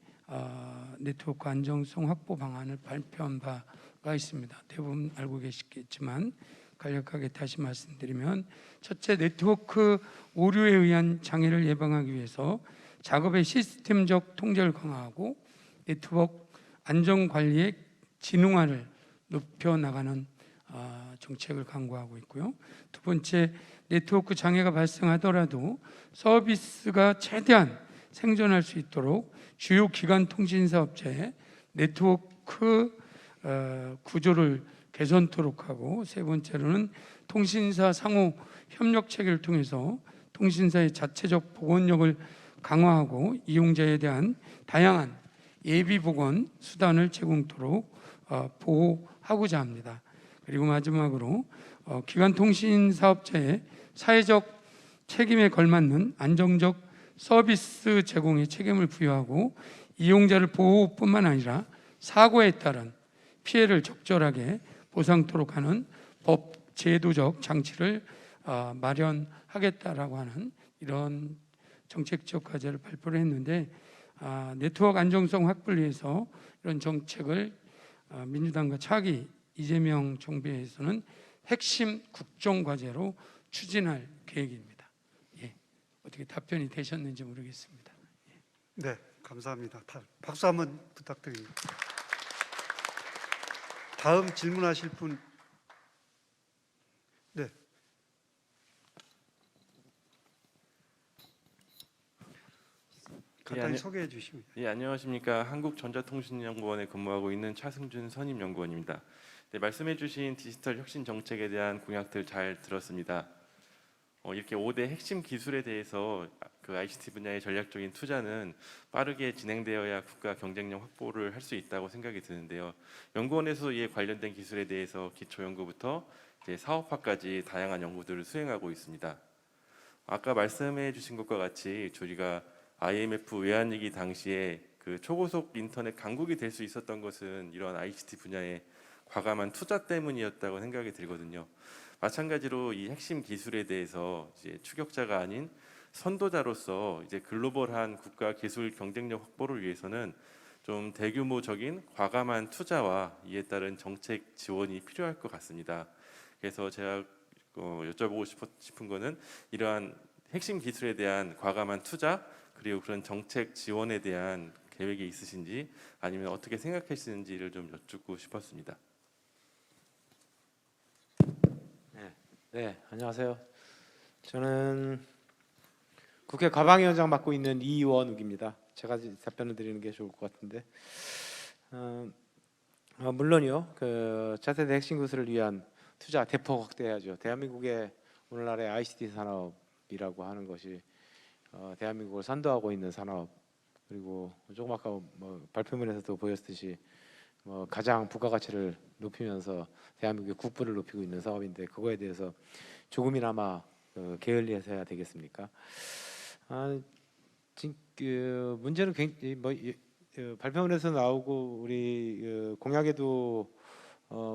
네트워크 안정성 확보 방안을 발표한 바가 있습니다. 대부분 알고 계시겠지만 간략하게 다시 말씀드리면, 첫째, 네트워크 오류에 의한 장애를 예방하기 위해서 작업의 시스템적 통제를 강화하고 네트워크 안전 관리의 기능화를 높여 나가는 정책을 강구하고 있고요. 두 번째, 네트워크 장애가 발생하더라도 서비스가 최대한 생존할 수 있도록 주요 기관 통신사 업체의 네트워크 구조를 개선토록 하고, 세 번째로는 통신사 상호 협력 체계를 통해서 통신사의 자체적 보건력을 강화하고 이용자에 대한 다양한 예비 보건 수단을 제공토록 보호하고자 합니다. 그리고 마지막으로 기관 통신 사업자의 사회적 책임에 걸맞는 안정적 서비스 제공의 책임을 부여하고 이용자를 보호뿐만 아니라 사고에 따른 피해를 적절하게 보상토록 하는 법 제도적 장치를 마련하겠다라고 하는 이런 정책적 과제를 발표를 했는데, 네트워크 안정성 확보를 위해서 이런 정책을 민주당과 차기 이재명 정부에서는 핵심 국정 과제로 추진할 계획입니다. 예, 어떻게 답변이 되셨는지 모르겠습니다. 네, 감사합니다. 박수 한번 부탁드립니다. 다음 질문하실 분. 네. 간단히 소개해 주시면. 예, 안녕하십니까. 한국전자통신연구원에 근무하고 있는 차승준 선임연구원입니다. 네, 말씀해주신 디지털 혁신 정책에 대한 공약들 잘 들었습니다. 이렇게 5대 핵심 기술에 대해서 그 ICT 분야의 전략적인 투자는 빠르게 진행되어야 국가 경쟁력 확보를 할 수 있다고 생각이 드는데요. 연구원에서 이에 관련된 기술에 대해서 기초 연구부터 이제 사업화까지 다양한 연구들을 수행하고 있습니다. 아까 말씀해주신 것과 같이 저희가 IMF 외환위기 당시에 그 초고속 인터넷 강국이 될 수 있었던 것은 이런 ICT 분야의 과감한 투자 때문이었다고 생각이 들거든요. 마찬가지로 이 핵심 기술에 대해서 이제 추격자가 아닌 선도자로서 이제 글로벌한 국가 기술 경쟁력 확보를 위해서는 좀 대규모적인 과감한 투자와 이에 따른 정책 지원이 필요할 것 같습니다. 그래서 제가 여쭤보고 싶은 거는 이러한 핵심 기술에 대한 과감한 투자 그리고 그런 정책 지원에 대한 계획이 있으신지 아니면 어떻게 생각하시는지를 좀 여쭙고 싶었습니다. 네, 안녕하세요. 저는 국회 가방위원장 맡고 있는 이원욱입니다. 제가 답변을 드리는 게 좋을 것 같은데, 물론요. 그 차세대 핵심 기술을 위한 투자 대폭 확대해야죠. 대한민국의 오늘날의 ICT 산업이라고 하는 것이 대한민국을 선도하고 있는 산업, 그리고 조금 아까 뭐 발표문에서도 보였듯이 가장 부가가치를 높이면서 대한민국의 국부를 높이고 있는 사업인데 그거에 대해서 조금이나마 게을리해서 해야 되겠습니까? 문제는 굉장히 발표문에서 나오고 우리 공약에도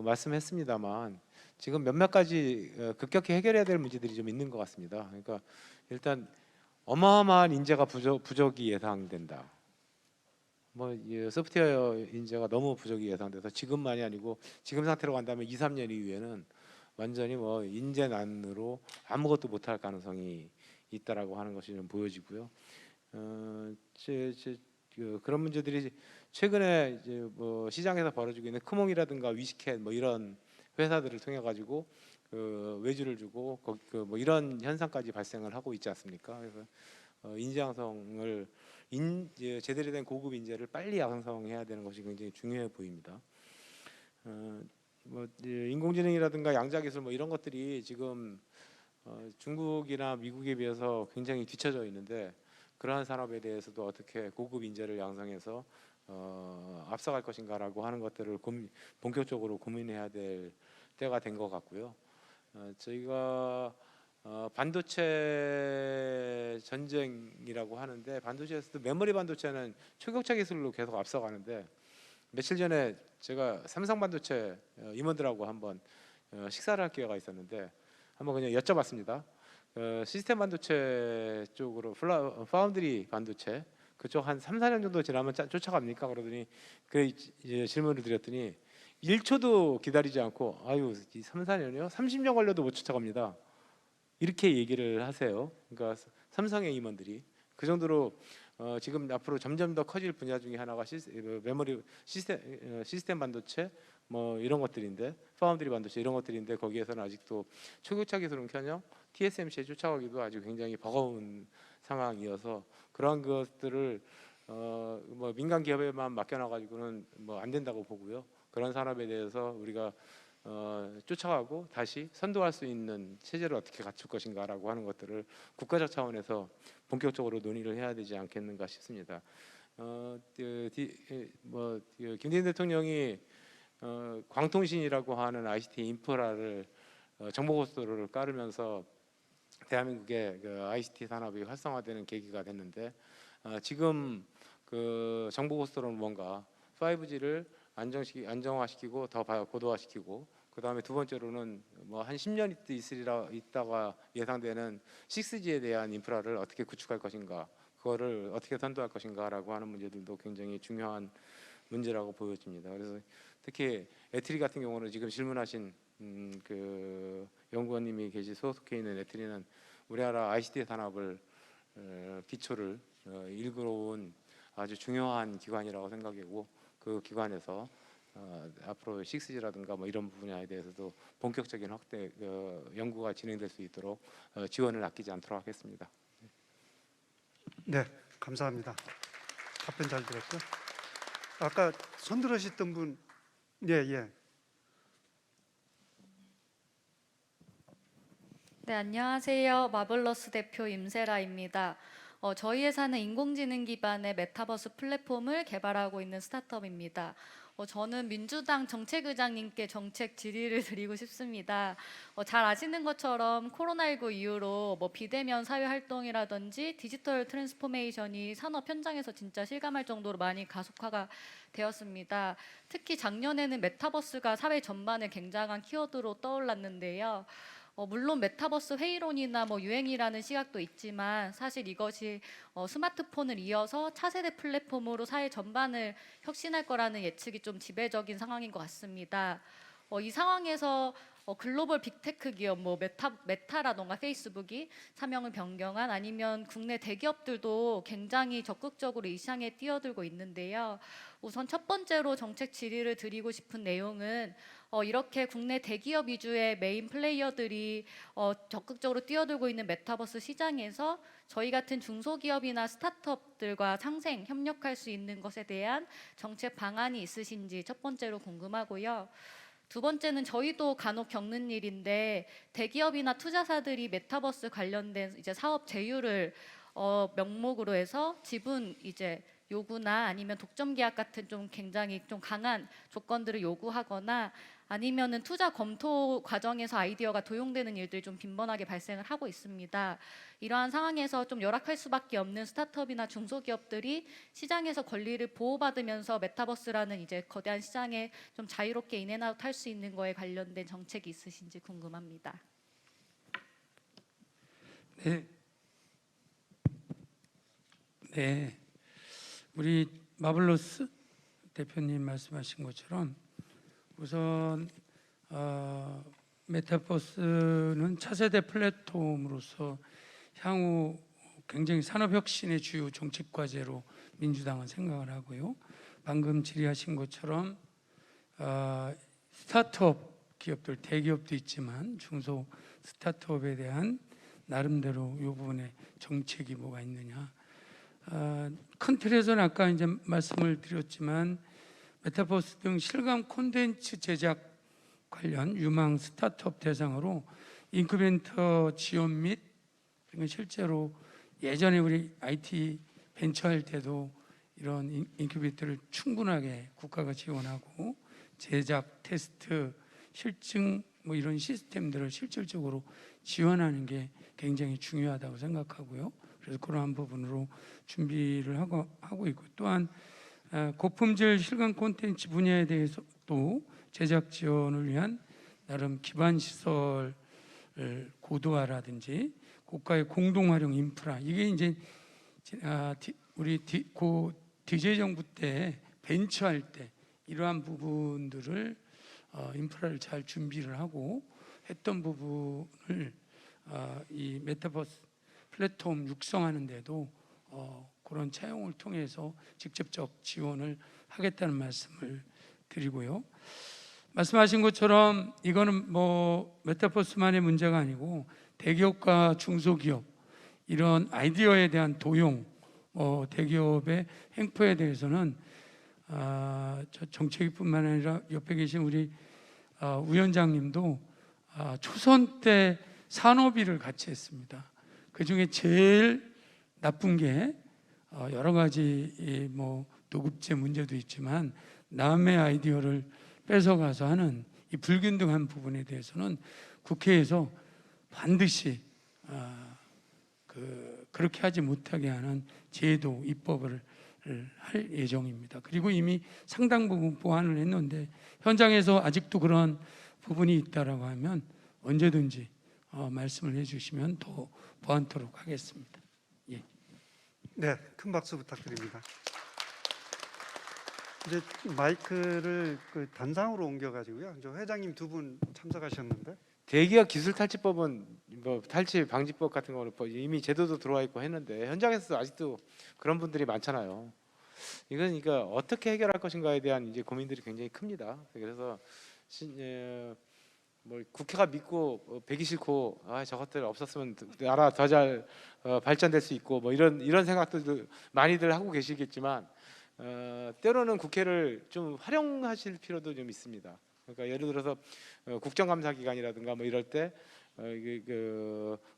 말씀했습니다만 지금 몇몇 가지 급격히 해결해야 될 문제들이 좀 있는 것 같습니다. 그러니까 일단 어마어마한 인재가 부족이 예상된다. 소프트웨어 인재가 너무 부족이 예상돼서 지금만이 아니고 지금 상태로 간다면 2, 3년 이후에는 완전히 인재난으로 아무것도 못할 가능성이 있다라고 하는 것이 좀 보여지고요. 그런 문제들이 최근에 이제 시장에서 벌어지고 있는 크몽이라든가 위시캣 이런 회사들을 통해 가지고 외주를 주고 이런 현상까지 발생을 하고 있지 않습니까? 그래서 인재 양성을 제대로 된 고급 인재를 빨리 양성해야 되는 것이 굉장히 중요해 보입니다. 인공지능이라든가 양자기술 이런 것들이 지금 중국이나 미국에 비해서 굉장히 뒤처져 있는데 그러한 산업에 대해서도 어떻게 고급 인재를 양성해서 앞서갈 것인가라고 하는 것들을 본격적으로 고민해야 될 때가 된 것 같고요. 저희가 반도체 전쟁이라고 하는데 반도체에서도 메모리 반도체는 초격차 기술로 계속 앞서가는데 며칠 전에 제가 삼성 반도체 임원들하고 한번 식사를 할 기회가 있었는데 한번 그냥 여쭤봤습니다. 시스템 반도체 쪽으로 파운드리 반도체 그쪽 한 3, 4년 정도 지나면 쫓아갑니까? 그러더니 이제 질문을 드렸더니 1초도 기다리지 않고 아유 3, 4년이요? 30년 걸려도 못 쫓아갑니다. 이렇게 얘기를 하세요. 그러니까 삼성의 임원들이 그 정도로 지금 앞으로 점점 더 커질 분야 중에 하나가 메모리 시스템 반도체 이런 것들인데 파운드리 반도체 이런 것들인데 거기에서는 아직도 초격차 기술은커녕 TSMC에 쫓아가기도 아주 굉장히 버거운 상황이어서 그러한 것들을 민간 기업에만 맡겨놔가지고는 안 된다고 보고요. 그런 산업에 대해서 우리가 쫓아가고 다시 선도할 수 있는 체제를 어떻게 갖출 것인가라고 하는 것들을 국가적 차원에서 본격적으로 논의를 해야 되지 않겠는가 싶습니다. 김대중 대통령이 광통신이라고 하는 ICT 인프라를 정보고속도로를 깔으면서 대한민국의 ICT 산업이 활성화되는 계기가 됐는데 지금 정보고속도로는 뭔가 5G를 안정화시키고 더 고도화시키고 그 다음에 두 번째로는 한 10년 있다가 예상되는 6G에 대한 인프라를 어떻게 구축할 것인가 그거를 어떻게 선도할 것인가라고 하는 문제들도 굉장히 중요한 문제라고 보여집니다. 그래서 특히 에트리 같은 경우는 지금 질문하신 연구원님이 소속해 있는 에트리는 우리나라 ICT 산업을 기초를 일궈온 아주 중요한 기관이라고 생각이고 그 기관에서 앞으로 6G라든가 이런 분야에 대해서도 본격적인 확대 연구가 진행될 수 있도록 지원을 아끼지 않도록 하겠습니다. 네, 감사합니다. 답변 잘 들었고, 아까 손 들으셨던 분, 예. 네, 안녕하세요. 마블러스 대표 임세라입니다. 저희 회사는 인공지능 기반의 메타버스 플랫폼을 개발하고 있는 스타트업입니다. 저는 민주당 정책의장님께 정책 질의를 드리고 싶습니다. 잘 아시는 것처럼 코로나19 이후로 비대면 사회 활동이라든지 디지털 트랜스포메이션이 산업 현장에서 진짜 실감할 정도로 많이 가속화가 되었습니다. 특히 작년에는 메타버스가 사회 전반에 굉장한 키워드로 떠올랐는데요. 물론 메타버스 회의론이나 유행이라는 시각도 있지만 사실 이것이 스마트폰을 이어서 차세대 플랫폼으로 사회 전반을 혁신할 거라는 예측이 좀 지배적인 상황인 것 같습니다. 이 상황에서 글로벌 빅테크 기업 메타라던가 페이스북이 사명을 변경한, 아니면 국내 대기업들도 굉장히 적극적으로 이 시장에 뛰어들고 있는데요. 우선 첫 번째로 정책 질의를 드리고 싶은 내용은 이렇게 국내 대기업 위주의 메인 플레이어들이 적극적으로 뛰어들고 있는 메타버스 시장에서 저희 같은 중소기업이나 스타트업들과 상생, 협력할 수 있는 것에 대한 정책 방안이 있으신지 첫 번째로 궁금하고요. 두 번째는 저희도 간혹 겪는 일인데, 대기업이나 투자사들이 메타버스 관련된 이제 사업 제휴를 명목으로 해서 지분 요구나 아니면 독점 계약 같은 굉장히 강한 조건들을 요구하거나, 아니면은 투자 검토 과정에서 아이디어가 도용되는 일들이 빈번하게 발생을 하고 있습니다. 이러한 상황에서 열악할 수밖에 없는 스타트업이나 중소기업들이 시장에서 권리를 보호받으면서 메타버스라는 거대한 시장에 자유롭게 인앤아웃 할 수 있는 거에 관련된 정책이 있으신지 궁금합니다. 네, 우리 마블러스 대표님 말씀하신 것처럼 우선 메타버스는 차세대 플랫폼으로서 향후 굉장히 산업혁신의 주요 정책 과제로 민주당은 생각을 하고요. 방금 질의하신 것처럼 스타트업 기업들, 대기업도 있지만 중소 스타트업에 대한 나름대로 이 부분에 정책이 뭐가 있느냐. 큰 틀에서는 아까 이제 말씀을 드렸지만 메타버스 등 실감 콘텐츠 제작 관련 유망 스타트업 대상으로 인큐베이터 지원 및 실제로 예전에 우리 IT 벤처 할 때도 이런 인큐베이터를 충분하게 국가가 지원하고 제작, 테스트, 실증 이런 시스템들을 실질적으로 지원하는 게 굉장히 중요하다고 생각하고요. 그래서 그러한 부분으로 준비를 하고 있고, 또한 고품질 실감 콘텐츠 분야에 대해서도 제작 지원을 위한 나름 기반 시설 고도화라든지 국가의 공동 활용 인프라, 이게 이제 우리 DJ 정부 때 벤처할 때 이러한 부분들을 인프라를 잘 준비를 하고 했던 부분을 이 메타버스 플랫폼 육성하는 데도 그런 차용을 통해서 직접적 지원을 하겠다는 말씀을 드리고요. 말씀하신 것처럼 이거는 메타버스만의 문제가 아니고 대기업과 중소기업 이런 아이디어에 대한 도용, 대기업의 횡포에 대해서는 정책뿐만 아니라 옆에 계신 우리 위원장님도 초선 때 산업위를 같이 했습니다. 그 중에 제일 나쁜 게 여러 가지 도급제 문제도 있지만 남의 아이디어를 뺏어가서 하는 이 불균등한 부분에 대해서는 국회에서 반드시 그렇게 하지 못하게 하는 제도 입법을 할 예정입니다. 그리고 이미 상당 부분 보완을 했는데 현장에서 아직도 그런 부분이 있다라고 하면 언제든지 말씀을 해주시면 더 보완토록 하겠습니다. 예. 네, 큰 박수 부탁드립니다. 이제 마이크를 단상으로 옮겨가지고요. 저 회장님 두 분 참석하셨는데. 대기업 기술탈취법은 탈취 방지법 같은 거는 이미 제도도 들어와 있고 했는데 현장에서도 아직도 그런 분들이 많잖아요. 이건 그러니까 어떻게 해결할 것인가에 대한 이제 고민들이 굉장히 큽니다. 그래서 뭐 국회가 믿고 배기 싫고 저것들 없었으면 나라 더 잘 발전될 수 있고 뭐 이런 생각들도 많이들 하고 계시겠지만 때로는 국회를 좀 활용하실 필요도 좀 있습니다. 그러니까 예를 들어서 국정감사기관이라든가 뭐 이럴 때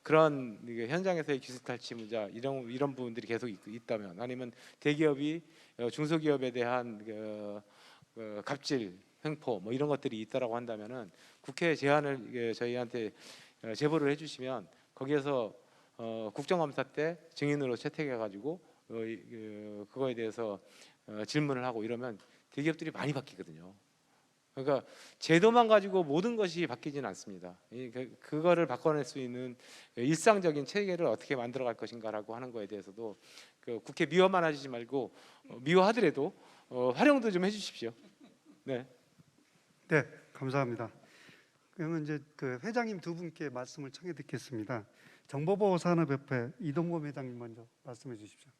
그런 현장에서의 기술탈취 문제 이런 부분들이 계속 있다면, 아니면 대기업이 중소기업에 대한 갑질 횡포 뭐 이런 것들이 있다라고 한다면은 국회 제안을 저희한테 제보를 해주시면 거기에서 국정감사 때 증인으로 채택해가지고 그거에 대해서 질문을 하고 이러면 대기업들이 많이 바뀌거든요. 그러니까 제도만 가지고 모든 것이 바뀌지는 않습니다. 그거를 바꿔낼 수 있는 일상적인 체계를 어떻게 만들어갈 것인가라고 하는 거에 대해서도 국회 미워만 하지 말고 미워하더라도 활용도 좀 해주십시오. 네. 네, 감사합니다. 그러면 이제 그 회장님 두 분께 말씀을 청해 듣겠습니다. 정보보호산업협회 이동범 회장님 먼저 말씀해 주십시오.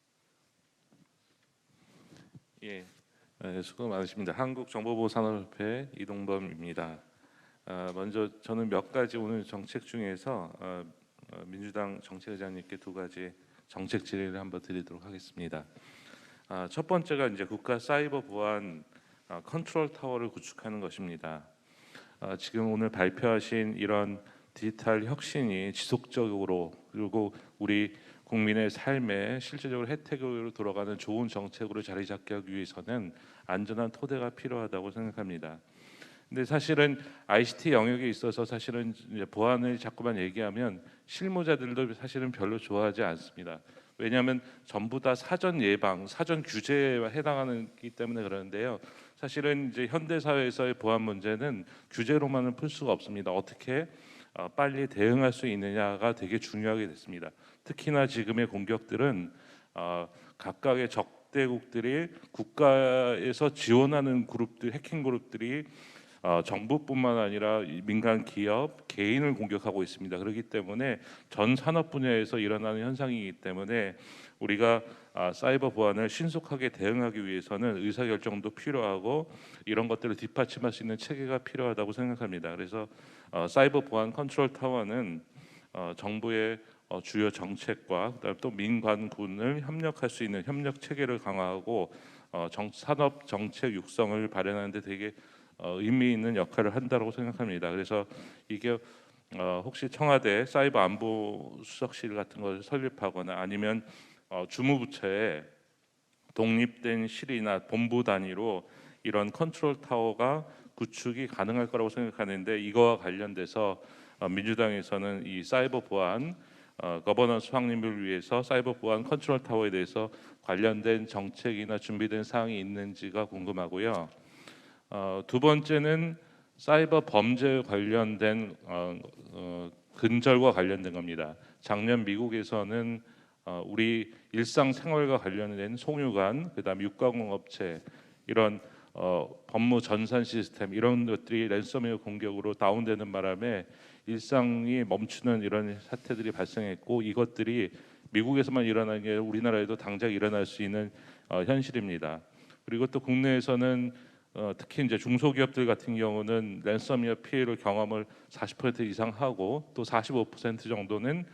예, 수고 많으십니다. 한국정보보호산업협회 이동범입니다. 먼저 저는 몇 가지 오늘 정책 중에서 민주당 정책의장님께 두 가지 정책 질의를 한번 드리도록 하겠습니다. 첫 번째가 이제 국가 사이버 보안 컨트롤 타워를 구축하는 것입니다. 지금 오늘 발표하신 이런 디지털 혁신이 지속적으로 그리고 우리 국민의 삶에 실질적으로 혜택으로 돌아가는 좋은 정책으로 자리 잡게 하기 위해서는 안전한 토대가 필요하다고 생각합니다. 근데 사실은 ICT 영역에 있어서 사실은 이제 보안을 자꾸만 얘기하면 실무자들도 사실은 별로 좋아하지 않습니다. 왜냐하면 전부 다 사전 예방, 사전 규제에 해당하기 때문에 그러는데요. 사실은 이제 현대 사회에서의 보안 문제는 규제로만은 풀 수가 없습니다. 어떻게 빨리 대응할 수 있느냐가 되게 중요하게 됐습니다. 특히나 지금의 공격들은 각각의 적대국들이 국가에서 지원하는 그룹들, 해킹 그룹들이 정부뿐만 아니라 민간 기업, 개인을 공격하고 있습니다. 그렇기 때문에 전 산업 분야에서 일어나는 현상이기 때문에 우리가 사이버 보안을 신속하게 대응하기 위해서는 의사결정도 필요하고 이런 것들을 뒷받침할 수 있는 체계가 필요하다고 생각합니다. 그래서 사이버 보안 컨트롤 타워는 정부의 주요 정책과 그다음에 또 민관군을 협력할 수 있는 협력 체계를 강화하고 산업 정책 육성을 발현하는 데 되게 의미 있는 역할을 한다고 생각합니다. 그래서 이게 혹시 청와대 사이버 안보 수석실 같은 것을 설립하거나 아니면 주무부처에 독립된 실이나 본부 단위로 이런 컨트롤 타워가 구축이 가능할 거라고 생각하는데, 이거와 관련돼서 민주당에서는 이 사이버 보안 거버넌스 확립을 위해서 사이버 보안 컨트롤 타워에 대해서 관련된 정책이나 준비된 사항이 있는지가 궁금하고요. 두 번째는 사이버 범죄 관련된 근절과 관련된 겁니다. 작년 미국에서는 우리 일상생활과 관련된 송유관, 그다음 육가공업체 이런 법무 전산 시스템 이런 것들이 랜섬웨어 공격으로 다운되는 바람에 일상이 멈추는 이런 사태들이 발생했고, 이것들이 미국에서만 일어나는 게 우리나라에도 당장 일어날 수 있는 현실입니다. 그리고 또 국내에서는 특히 이제 중소기업들 같은 경우는 랜섬웨어 피해를 경험을 40% 이상 하고 또 45% 정도는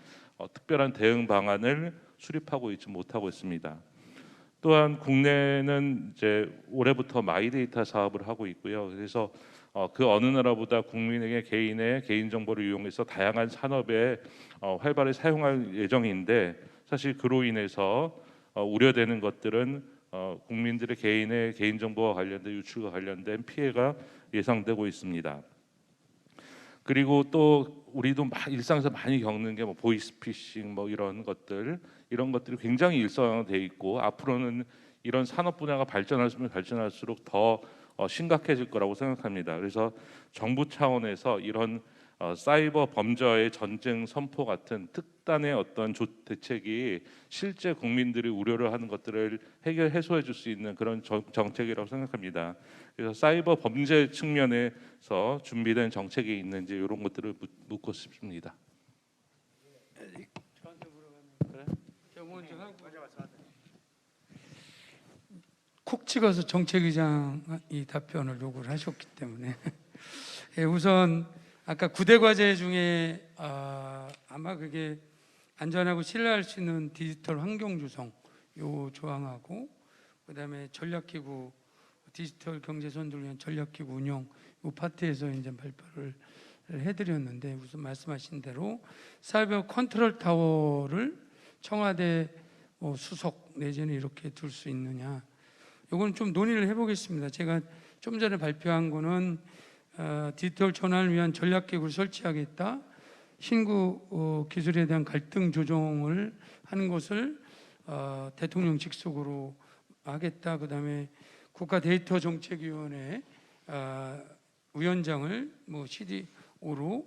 특별한 대응 방안을 수립하고 있지 못하고 있습니다. 또한 국내는 이제 올해부터 마이데이터 사업을 하고 있고요. 그래서 그 어느 나라보다 국민에게 개인의 개인 정보를 이용해서 다양한 산업에 활발히 사용할 예정인데, 사실 그로 인해서 우려되는 것들은 국민들의 개인의 개인 정보와 관련된 유출과 관련된 피해가 예상되고 있습니다. 그리고 또 우리도 일상에서 많이 겪는 게 뭐 보이스피싱 뭐 이런 것들이 굉장히 일상화되어 있고, 앞으로는 이런 산업 분야가 발전하면 발전할수록 더 심각해질 거라고 생각합니다. 그래서 정부 차원에서 이런 사이버 범죄의 전쟁 선포 같은 특단의 어떤 대책이 실제 국민들이 우려를 하는 것들을 해소해 줄 수 있는 그런 정책이라고 생각합니다. 그래서 사이버 범죄 측면에서 준비된 정책이 있는지 이런 것들을 묻고 싶습니다. 콕 찍어서 정책의장이 답변을 요구를 하셨기 때문에 우선 아까 9대 과제 중에 아마 그게 안전하고 신뢰할 수 있는 디지털 환경 조성 요 조항하고, 그다음에 전략기구 디지털 경제 선도를 위한 전략기구 운영 요 파트에서 이제 발표를 해드렸는데, 우선 말씀하신 대로 사이버 컨트롤 타워를 청와대 수석 내지는 이렇게 둘 수 있느냐, 이건 좀 논의를 해보겠습니다. 제가 좀 전에 발표한 거는 디지털 전환을 위한 전략기구를 설치하겠다, 신구 기술에 대한 갈등 조정을 하는 것을 대통령 직속으로 하겠다, 그다음에 국가 데이터 정책위원회 위원장을 CDO로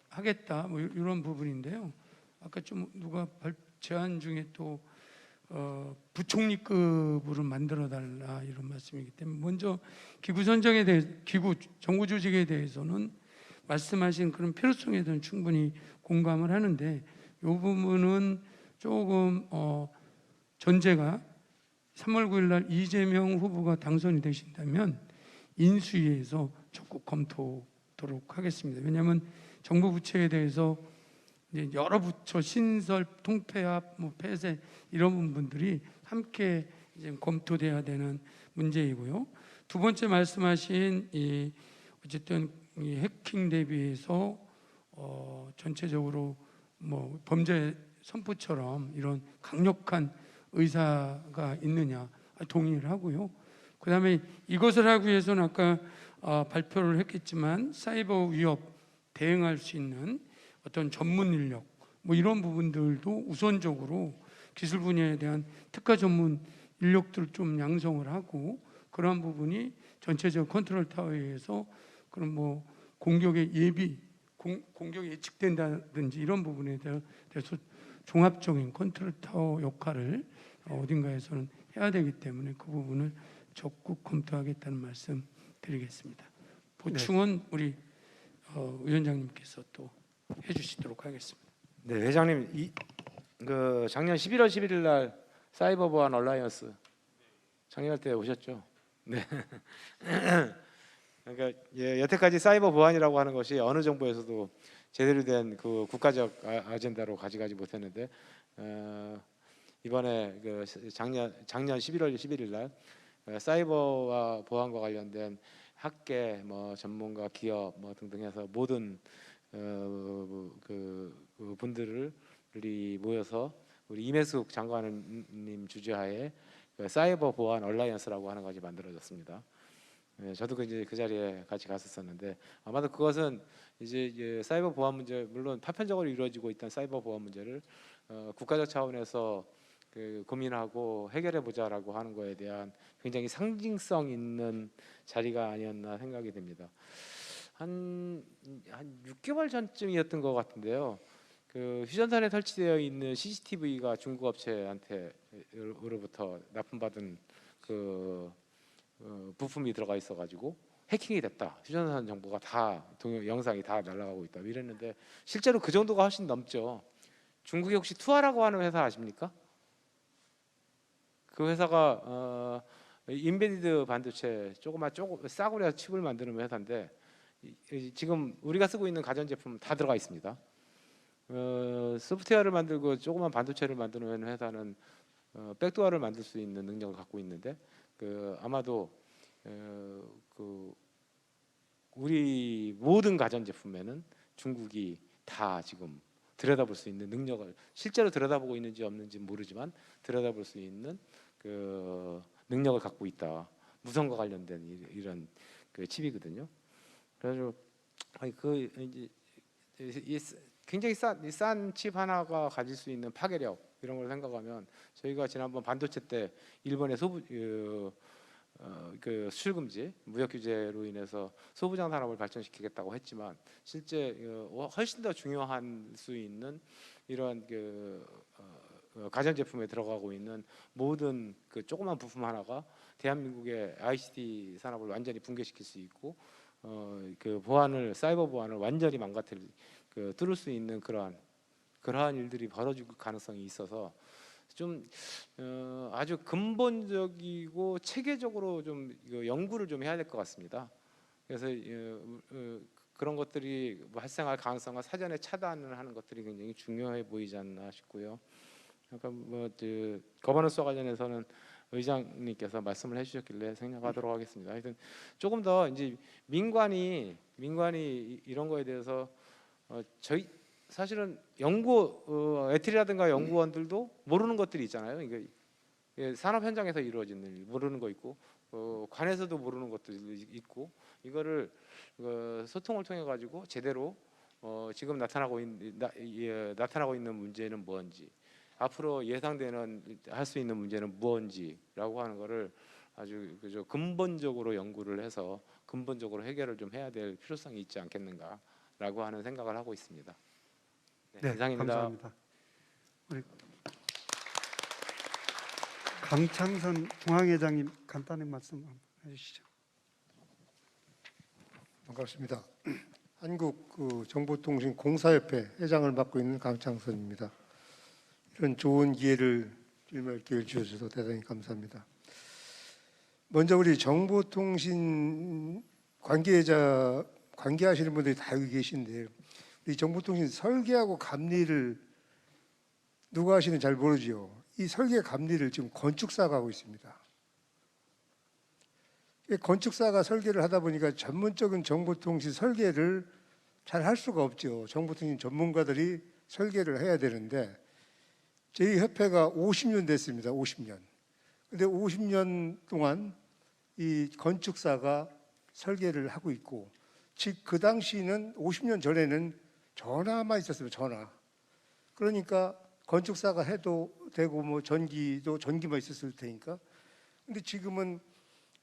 하겠다, 이런 부분인데요. 아까 좀 누가 제안 중에 또 부총리급으로 만들어 달라 이런 말씀이기 때문에, 먼저 기구 선정에 대해, 기구 정부 조직에 대해서는 말씀하신 그런 필요성에 대해서는 충분히 공감을 하는데, 이 부분은 조금 전제가 3월 9일 날 이재명 후보가 당선이 되신다면 인수위에서 적극 검토하도록 하겠습니다. 왜냐하면 정부 부처에 대해서 이제 여러 부처 신설, 통폐합, 폐쇄 이런 부분들이 함께 이제 검토돼야 되는 문제이고요. 두 번째 말씀하신 어쨌든 이 해킹 대비해서 전체적으로 범죄 선포처럼 이런 강력한 의사가 있느냐 동의를 하고요. 그다음에 이것을 하기 위해서는 아까 발표를 했겠지만 사이버 위협 대응할 수 있는 어떤 전문 인력 이런 부분들도 우선적으로 기술 분야에 대한 특화 전문 인력들을 좀 양성을 하고, 그러한 부분이 전체적 컨트롤 타워에 의해서 그런 공격의 공격이 예측된다든지 이런 부분에 대해서 종합적인 컨트롤 타워 역할을 어딘가에서는 해야 되기 때문에 그 부분을 적극 검토하겠다는 말씀 드리겠습니다. 보충은 우리 위원장님께서 또 해주시도록 하겠습니다. 네, 회장님, 작년 11월 11일 날 사이버 보안 얼라이언스 창립할 때 오셨죠? 네. 그러니까 여태까지 사이버 보안이라고 하는 것이 어느 정부에서도 제대로 된 그 국가적 아젠다로 가져가지 못했는데, 이번에 작년 11월 11일 날 사이버와 보안과 관련된 학계, 전문가, 기업 등등해서 모든 분들이 모여서 우리 임혜숙 장관님 주재하에 사이버 보안 얼라이언스라고 하는 것이 만들어졌습니다. 저도 그 자리에 같이 갔었었는데, 아마도 그것은 이제 사이버 보안 문제, 물론 파편적으로 이루어지고 있던 사이버 보안 문제를 국가적 차원에서 고민하고 해결해 보자라고 하는 거에 대한 굉장히 상징성 있는 자리가 아니었나 생각이 됩니다. 한 6개월 전쯤이었던 것 같은데요. 휴전선에 설치되어 있는 CCTV가 중국 업체한테로부터 납품받은 부품이 들어가 있어가지고 해킹이 됐다. 휴전선 정보가 다 영상이 다 날아가고 있다. 이랬는데 실제로 그 정도가 훨씬 넘죠. 중국에 혹시 투하라고 하는 회사 아십니까? 그 회사가 인베디드 반도체 조금 싸구려 칩을 만드는 회사인데, 지금 우리가 쓰고 있는 가전제품 다 들어가 있습니다. 소프트웨어를 만들고 조그만 반도체를 만드는 회사는 백도어를 만들 수 있는 능력을 갖고 있는데, 아마도 우리 모든 가전제품에는 중국이 다 지금 들여다볼 수 있는 능력을, 실제로 들여다보고 있는지 없는지 모르지만 들여다볼 수 있는 능력을 갖고 있다. 무선과 관련된 이런 칩이거든요. 그래서 굉장히 싼 칩 하나가 가질 수 있는 파괴력, 이런 걸 생각하면, 저희가 지난번 반도체 때 일본의 수출 금지, 무역 규제로 인해서 소부장 산업을 발전시키겠다고 했지만, 실제 훨씬 더 중요한 수 있는 이런 가전제품에 들어가고 있는 모든 조그만 부품 하나가 대한민국의 ICT 산업을 완전히 붕괴시킬 수 있고, 사이버 보안을 완전히 뚫을 수 있는 그러한 일들이 벌어질 가능성이 있어서 좀 아주 근본적이고 체계적으로 좀 연구를 좀 해야 될 것 같습니다. 그래서 그런 것들이 뭐 발생할 가능성을 사전에 차단을 하는 것들이 굉장히 중요해 보이지 않나 싶고요. 아까 거버넌스와 관련해서는 의장님께서 말씀을 해주셨길래 생략하도록 하겠습니다. 하여튼 조금 더 이제 민관이 이런 거에 대해서 저희 사실은 에틸이라든가 연구원들도 모르는 것들이 있잖아요. 이게 산업 현장에서 이루어지는 일 모르는 거 있고 관에서도 모르는 것들이 있고 이거를 소통을 통해 가지고 제대로 지금 나타나고 있는 문제는 뭔지 앞으로 예상되는 할 수 있는 문제는 무엇인지라고 하는 거를 아주 근본적으로 연구를 해서 근본적으로 해결을 좀 해야 될 필요성이 있지 않겠는가라고 하는 생각을 하고 있습니다. 네, 이상입니다. 감사합니다. 우리 강창선 중앙회장님 간단히 말씀 해주시죠. 반갑습니다. 한국 정보통신공사협회 회장을 맡고 있는 강창선입니다. 이런 좋은 기회를 주셔서 대단히 감사합니다. 먼저 우리 정보통신 관계하시는 분들이 다 여기 계신데 우리 정보통신 설계하고 감리를 누가 하시는지 잘 모르지요. 이 설계 감리를 지금 건축사가 하고 있습니다. 건축사가 설계를 하다 보니까 전문적인 정보통신 설계를 잘 할 수가 없죠. 정보통신 전문가들이 설계를 해야 되는데 저희 협회가 50년 됐습니다. 50년. 근데 50년 동안 이 건축사가 설계를 하고 있고 즉 그 당시는 50년 전에는 전화만 있었어요. 전화. 그러니까 건축사가 해도 되고 뭐 전기만 있었을 테니까. 근데 지금은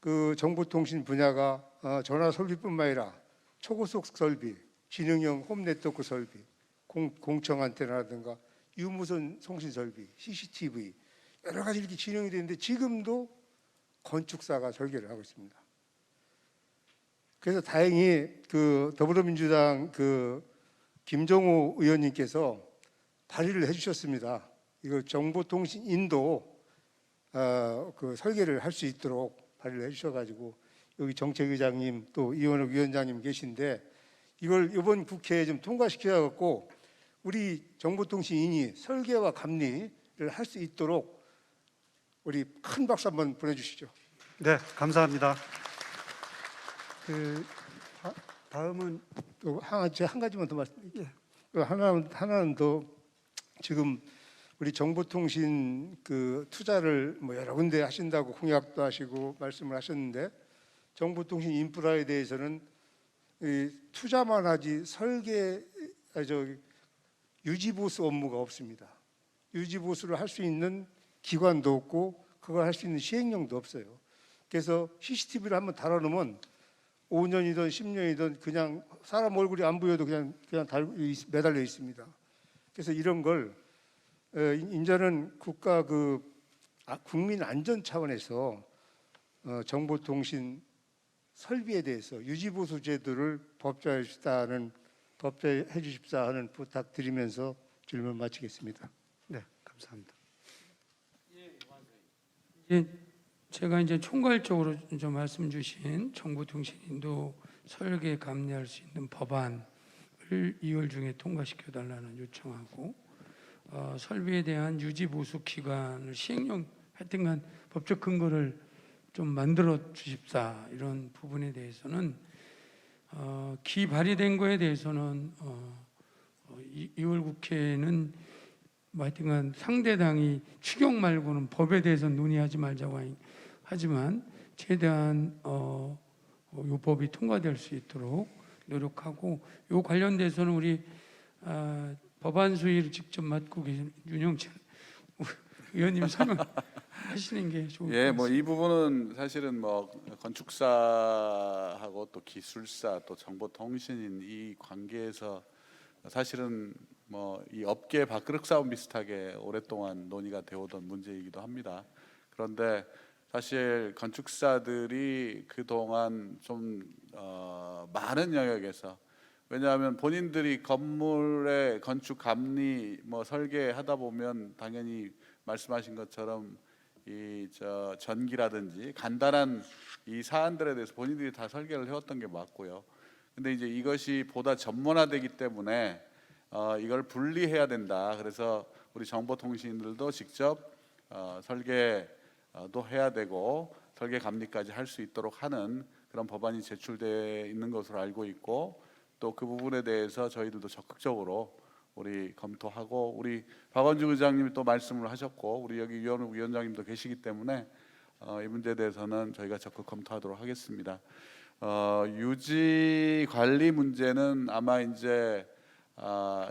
그 정보통신 분야가 전화 설비뿐만 아니라 초고속 설비, 지능형 홈 네트워크 설비, 공청 안테나라든가 유무선 송신 설비, CCTV 여러 가지 이렇게 진행이 되는데 지금도 건축사가 설계를 하고 있습니다. 그래서 다행히 그 더불어민주당 김정우 의원님께서 발의를 해주셨습니다. 이거 정보통신인도 그 설계를 할 수 있도록 발의를 해주셔가지고 여기 정책의장님 또 이원욱 위원장님 계신데 이걸 이번 국회에 좀 통과시켜갖고 우리 정보통신인이 설계와 감리를 할 수 있도록 우리 큰 박수 한번 보내주시죠. 네, 감사합니다. 다음은 또 한 가지만 더 말씀드릴게요. 하나는 더 지금 우리 정보통신 그 투자를 뭐 여러 군데 하신다고 공약도 하시고 말씀을 하셨는데 정보통신 인프라에 대해서는 투자만 하지 유지보수 업무가 없습니다. 유지보수를 할 수 있는 기관도 없고 그걸 할 수 있는 시행령도 없어요. 그래서 CCTV를 한번 달아놓으면 5년이든 10년이든 그냥 사람 얼굴이 안 보여도 그냥 매달려 있습니다. 그래서 이런 걸 이제는 국민 안전 차원에서 정보통신 설비에 대해서 유지보수 제도를 법제해 주십사 하는 부탁드리면서 질문 마치겠습니다. 네, 감사합니다. 제가 이제 총괄적으로 좀 말씀 주신 정보통신인도 설계 감리할 수 있는 법안을 2월 중에 통과시켜 달라는 요청하고 설비에 대한 유지 보수 기간을 시행령 하여튼간 법적 근거를 좀 만들어 주십사 이런 부분에 대해서는 기발의된 거에 대해서는 2월 국회는 뭐 하여튼간 상대당이 추경 말고는 법에 대해서 논의하지 말자고 하지만 최대한 이 법이 통과될 수 있도록 노력하고 이 관련돼서는 우리 법안 수위를 직접 맡고 계신 윤영철 의원님 설명하시는 게 좋을 것 같습니다. 뭐 이 부분은 사실은 뭐 건축사하고 또 기술사 또 정보통신인 이 관계에서 사실은 뭐 이 업계 밥그릇 싸움 비슷하게 오랫동안 논의가 되어오던 문제이기도 합니다. 그런데 사실 건축사들이 그동안 좀 많은 영역에서 왜냐하면 본인들이 건물의 건축 감리 뭐 설계하다 보면 당연히 말씀하신 것처럼 이 전기라든지 간단한 이 사안들에 대해서 본인들이 다 설계를 해왔던 게 맞고요. 근데 이제 이것이 보다 전문화되기 때문에 이걸 분리해야 된다. 그래서 우리 정보통신들도 직접 설계도 해야 되고 설계 감리까지 할 수 있도록 하는 그런 법안이 제출되어 있는 것으로 알고 있고, 또 그 부분에 대해서 저희들도 적극적으로 우리 검토하고, 우리 박원주 의장님이 또 말씀을 하셨고 우리 여기 유현욱 위원장님도 계시기 때문에 이 문제에 대해서는 저희가 적극 검토하도록 하겠습니다. 유지 관리 문제는 아마 이제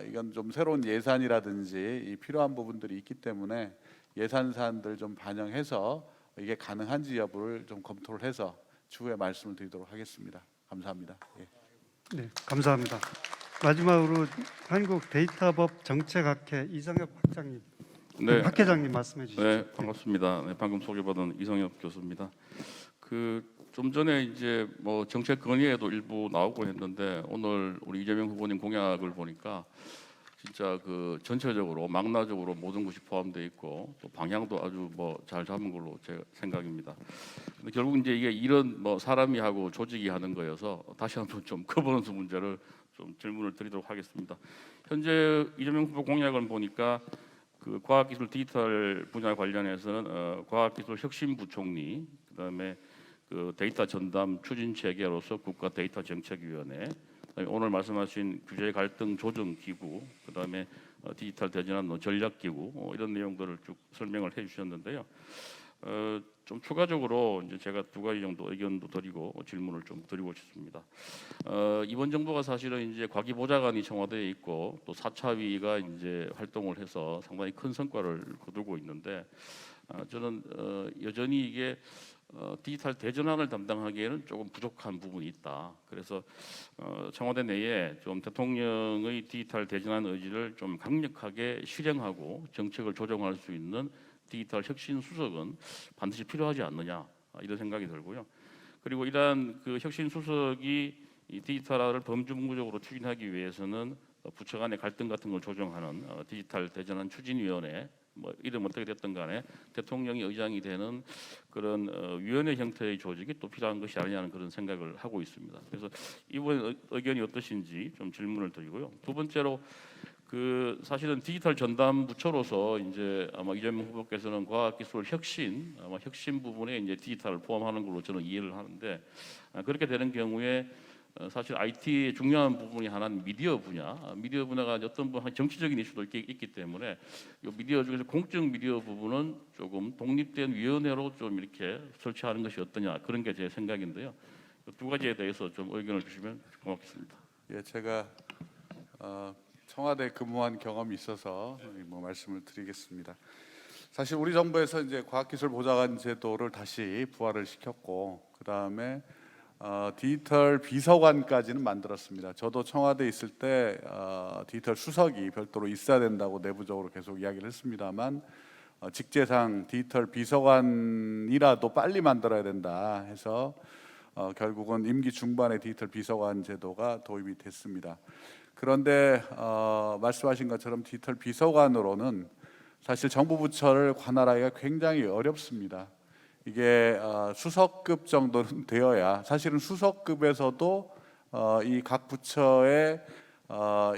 이건 좀 새로운 예산이라든지 이 필요한 부분들이 있기 때문에 예산 사안들 좀 반영해서 이게 가능한지 여부를 좀 검토를 해서 추후에 말씀을 드리도록 하겠습니다. 감사합니다. 예. 네, 감사합니다. 마지막으로 한국 데이터법 정책학회 이성엽 학장님, 네, 학회장님 말씀해 주시죠. 네, 반갑습니다. 네, 방금 소개받은 이성엽 교수입니다. 좀 전에 이제 뭐 정책 건의에도 일부 나오고 했는데 오늘 우리 이재명 후보님 공약을 보니까 진짜 전체적으로 망라적으로 모든 것이 포함되어 있고 또 방향도 아주 뭐 잘 잡은 걸로 제 생각입니다. 근데 결국 이제 이게 이런 뭐 사람이 하고 조직이 하는 거여서 다시 한번 좀 거버넌스 문제를 좀 질문을 드리도록 하겠습니다. 현재 이재명 후보 공약을 보니까 과학기술 디지털 분야 관련해서는 과학기술혁신부총리, 그다음에 데이터 전담 추진 체계로서 국가 데이터 정책위원회, 오늘 말씀하신 규제 갈등 조정 기구, 그다음에 디지털 대전환 전략 기구, 이런 내용들을 쭉 설명을 해주셨는데요. 좀 추가적으로 이제 제가 두 가지 정도 의견도 드리고 질문을 좀 드리고 싶습니다. 이번 정부가 사실은 이제 과기보좌관이 청와대에 있고 또 4차위가 이제 활동을 해서 상당히 큰 성과를 거두고 있는데 저는 여전히 이게 디지털 대전환을 담당하기에는 조금 부족한 부분이 있다. 그래서 청와대 내에 좀 대통령의 디지털 대전환 의지를 좀 강력하게 실행하고 정책을 조정할 수 있는 디지털 혁신 수석은 반드시 필요하지 않느냐, 이런 생각이 들고요. 그리고 이러한 혁신 수석이 이 디지털화를 범주문구적으로 추진하기 위해서는 부처 간의 갈등 같은 걸 조정하는 디지털 대전환 추진위원회, 뭐 이름 어떻게 됐든 간에 대통령이 의장이 되는 그런 위원회 형태의 조직이 또 필요한 것이 아니냐는 그런 생각을 하고 있습니다. 그래서 이번 의견이 어떠신지 좀 질문을 드리고요. 두 번째로 사실은 디지털 전담 부처로서 이제 아마 이재명 후보께서는 과학기술 혁신, 아마 혁신 부분에 이제 디지털을 포함하는 걸로 저는 이해를 하는데, 그렇게 되는 경우에 사실 IT의 중요한 부분이 하나는 미디어 분야가 어떤 부분 정치적인 이슈도 있기 때문에 이 미디어 중에서 공적 미디어 부분은 조금 독립된 위원회로 좀 이렇게 설치하는 것이 어떠냐, 그런 게 제 생각인데요. 두 가지에 대해서 좀 의견을 주시면 고맙겠습니다. 예, 제가 청와대 근무한 경험이 있어서 뭐 말씀을 드리겠습니다. 사실 우리 정부에서 이제 과학기술보좌관 제도를 다시 부활을 시켰고, 그 다음에 디지털 비서관까지는 만들었습니다. 저도 청와대에 있을 때 디지털 수석이 별도로 있어야 된다고 내부적으로 계속 이야기를 했습니다만 직제상 디지털 비서관이라도 빨리 만들어야 된다 해서 결국은 임기 중반에 디지털 비서관 제도가 도입이 됐습니다. 그런데 말씀하신 것처럼 디지털 비서관으로는 사실 정부 부처를 관할하기가 굉장히 어렵습니다. 이게 수석급 정도는 되어야, 사실은 수석급에서도 이 각 부처의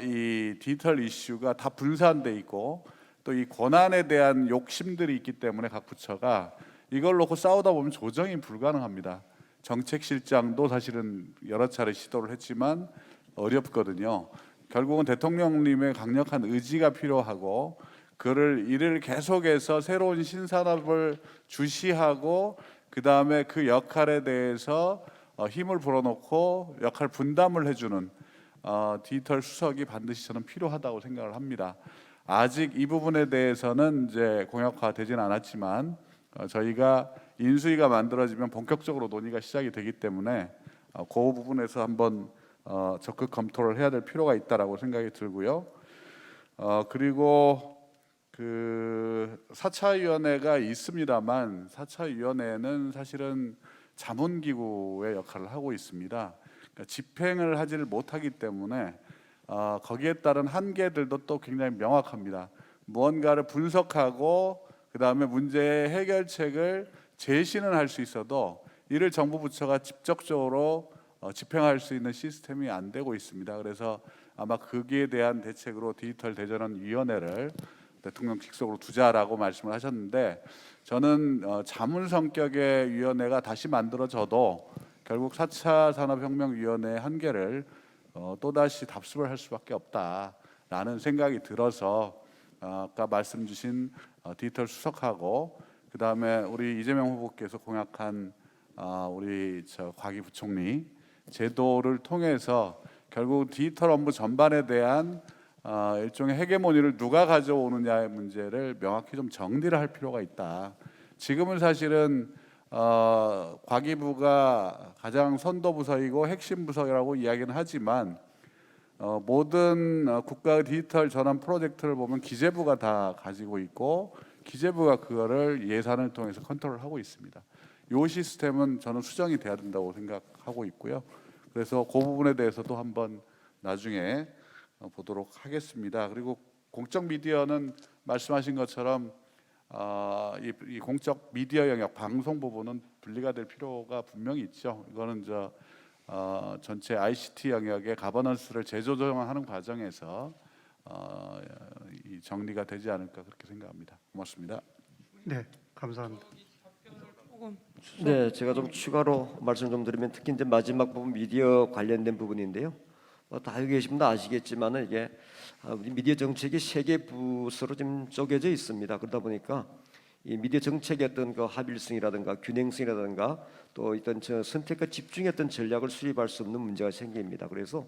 이 디지털 이슈가 다 분산돼 있고 또 이 권한에 대한 욕심들이 있기 때문에 각 부처가 이걸 놓고 싸우다 보면 조정이 불가능합니다. 정책실장도 사실은 여러 차례 시도를 했지만 어렵거든요. 결국은 대통령님의 강력한 의지가 필요하고 이를 계속해서 새로운 신산업을 주시하고 그 다음에 그 역할에 대해서 힘을 불어넣고 역할 분담을 해주는 디지털 수석이 반드시 저는 필요하다고 생각을 합니다. 아직 이 부분에 대해서는 이제 공약화되지는 않았지만 저희가 인수위가 만들어지면 본격적으로 논의가 시작이 되기 때문에 그 부분에서 한번 적극 검토를 해야 될 필요가 있다라고 생각이 들고요. 그리고 4차위원회가 있습니다만 4차위원회는 사실은 자문기구의 역할을 하고 있습니다. 그러니까 집행을 하지를 못하기 때문에 거기에 따른 한계들도 또 굉장히 명확합니다. 무언가를 분석하고 그다음에 문제 해결책을 제시는 할 수 있어도 이를 정부 부처가 직접적으로 집행할 수 있는 시스템이 안 되고 있습니다. 그래서 아마 거기에 대한 대책으로 디지털 대전환 위원회를 대통령 직속으로 두자라고 말씀을 하셨는데, 저는 자문 성격의 위원회가 다시 만들어져도 결국 4차 산업혁명위원회의 한계를 또다시 답습을 할 수밖에 없다라는 생각이 들어서 아까 말씀 주신 디지털 수석하고 그다음에 우리 이재명 후보께서 공약한 우리 과기부총리 제도를 통해서 결국 디지털 업무 전반에 대한 일종의 헤게모니를 누가 가져오느냐의 문제를 명확히 좀 정리를 할 필요가 있다. 지금은 사실은 과기부가 가장 선도 부서이고 핵심 부서라고 이야기는 하지만 모든 국가의 디지털 전환 프로젝트를 보면 기재부가 다 가지고 있고 기재부가 그거를 예산을 통해서 컨트롤하고 있습니다. 이 시스템은 저는 수정이 돼야 된다고 생각하고 있고요. 그래서 그 부분에 대해서도 한번 나중에 보도록 하겠습니다. 그리고 공적 미디어는 말씀하신 것처럼 이 공적 미디어 영역 방송 부분은 분리가 될 필요가 분명히 있죠. 이거는 전체 ICT 영역의 가버넌스를 재조정하는 과정에서 이 정리가 되지 않을까 그렇게 생각합니다. 고맙습니다. 네, 감사합니다. 네, 제가 좀 추가로 말씀 좀 드리면 특히 이제 마지막 부분 미디어 관련된 부분인데요. 다 알고 계신 분도 아시겠지만은 이게 우리 미디어 정책이 3개 부서로 좀 쪼개져 있습니다. 그러다 보니까 이 미디어 정책의 어떤 그 합일성이라든가 균형성이라든가 또 어떤 선택과 집중의 어떤 전략을 수립할 수 없는 문제가 생깁니다. 그래서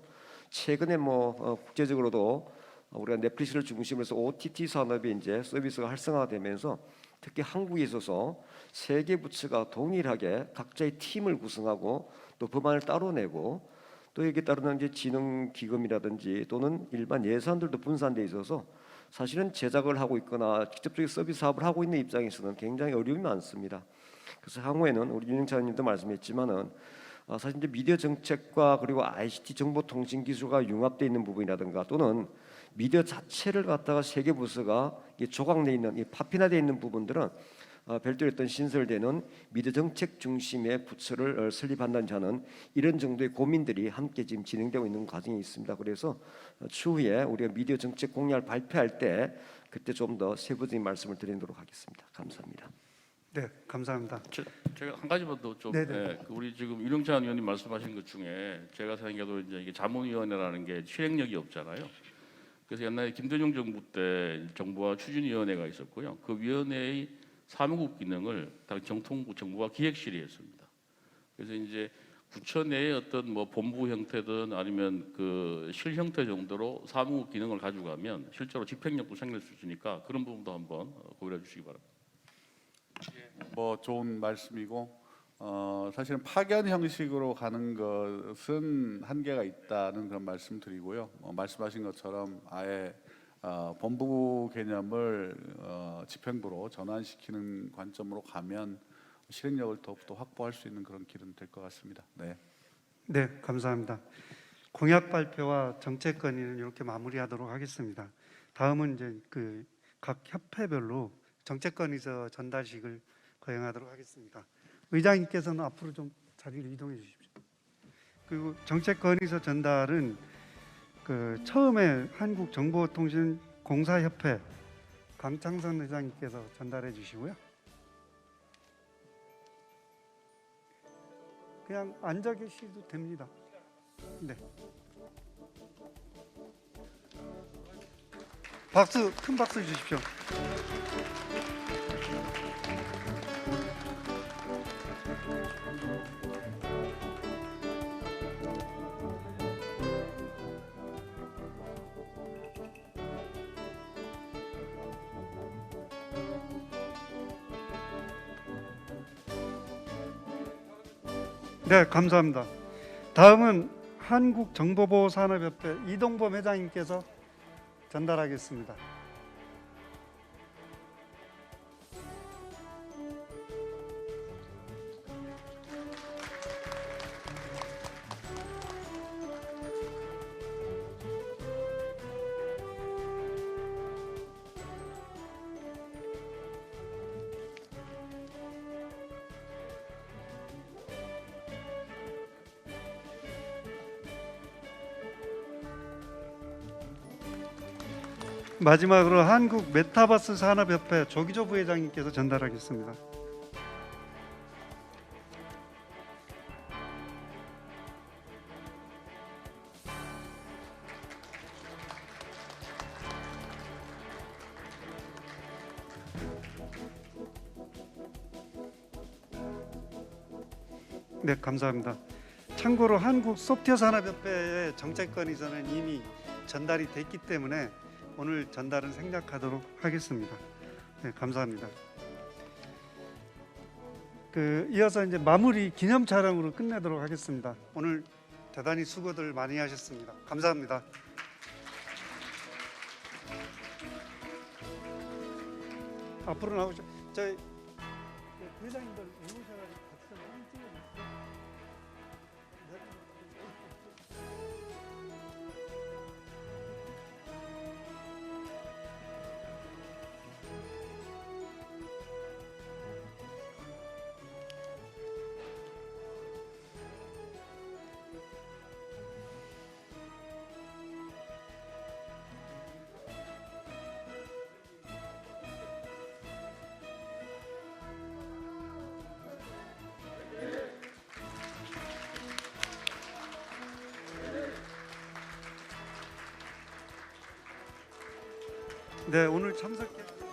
최근에 국제적으로도 우리가 넷플릭스를 중심으로 해서 OTT 산업이 이제 서비스가 활성화되면서 특히 한국에 있어서 3개 부처가 동일하게 각자의 팀을 구성하고 또 법안을 따로 내고 또 여기에 따르는 이제 진흥기금이라든지 또는 일반 예산들도 분산돼 있어서 사실은 제작을 하고 있거나 직접적인 서비스 사업을 하고 있는 입장에서는 굉장히 어려움이 많습니다. 그래서 향후에는 우리 윤영찬 의원님도 말씀했지만은 사실 이제 미디어 정책과 그리고 ICT 정보통신기술과 융합되어 있는 부분이라든가 또는 미디어 자체를 갖다가 3개 부서가 조각내 있는 파편화되어 있는 부분들은 별도의 어떤 신설되는 미디어 정책 중심의 부처를 설립한다는 저는 이런 정도의 고민들이 함께 지금 진행되고 있는 과정이 있습니다. 그래서 추후에 우리가 미디어 정책 공약을 발표할 때 그때 좀 더 세부적인 말씀을 드리도록 하겠습니다. 감사합니다. 네, 감사합니다. 제가 한 가지만 더 좀 우리 지금 윤영찬 의원님 말씀하신 것 중에 제가 생각해도 이제 이게 자문위원회라는 게 실행력이 없잖아요. 그래서 옛날에 김대중 정부 때 정부와 추진위원회가 있었고요. 그 위원회의 사무국 기능을 정부가 기획실이 했습니다. 그래서 이제 부처 내의 어떤 본부 형태든 아니면 그 실 형태 정도로 사무국 기능을 가져가면 실제로 집행력도 생길 수 있으니까 그런 부분도 한번 고려해 주시기 바랍니다. 좋은 말씀이고 사실은 파견 형식으로 가는 것은 한계가 있다는 그런 말씀드리고요. 말씀하신 것처럼 아예 본부 개념을 집행부로 전환시키는 관점으로 가면 실행력을 더욱더 확보할 수 있는 그런 길은 될 것 같습니다. 네. 네, 감사합니다. 공약 발표와 정책 건의는 이렇게 마무리하도록 하겠습니다. 다음은 이제 각 협회별로 정책 건의서 전달식을 거행하도록 하겠습니다. 의장님께서는 앞으로 좀 자리를 이동해 주십시오. 그리고 정책 건의서 전달은 처음에 한국정보통신공사협회 강창선 회장님께서 전달해 주시고요. 그냥 앉아 계셔도 됩니다. 네. 큰 박수 주십시오. 네, 감사합니다. 다음은 한국정보보호산업협회 이동범 회장님께서 전달하겠습니다. 마지막으로 한국 메타버스 산업협회 조기조 부회장님께서 전달하겠습니다. 네, 감사합니다. 참고로 한국 소프트웨어 산업협회의 정책건이 저는 이미 전달이 됐기 때문에 오늘 전달은 생략하도록 하겠습니다. 네, 감사합니다. 이어서 이제 마무리 기념 촬영으로 끝내도록 하겠습니다. 오늘 대단히 수고들 많이 하셨습니다. 감사합니다. 앞으로 나오죠. 저희 부회장님들 오셔가지고 같이 좀 사진 찍어주세요. 네, 오늘 참석해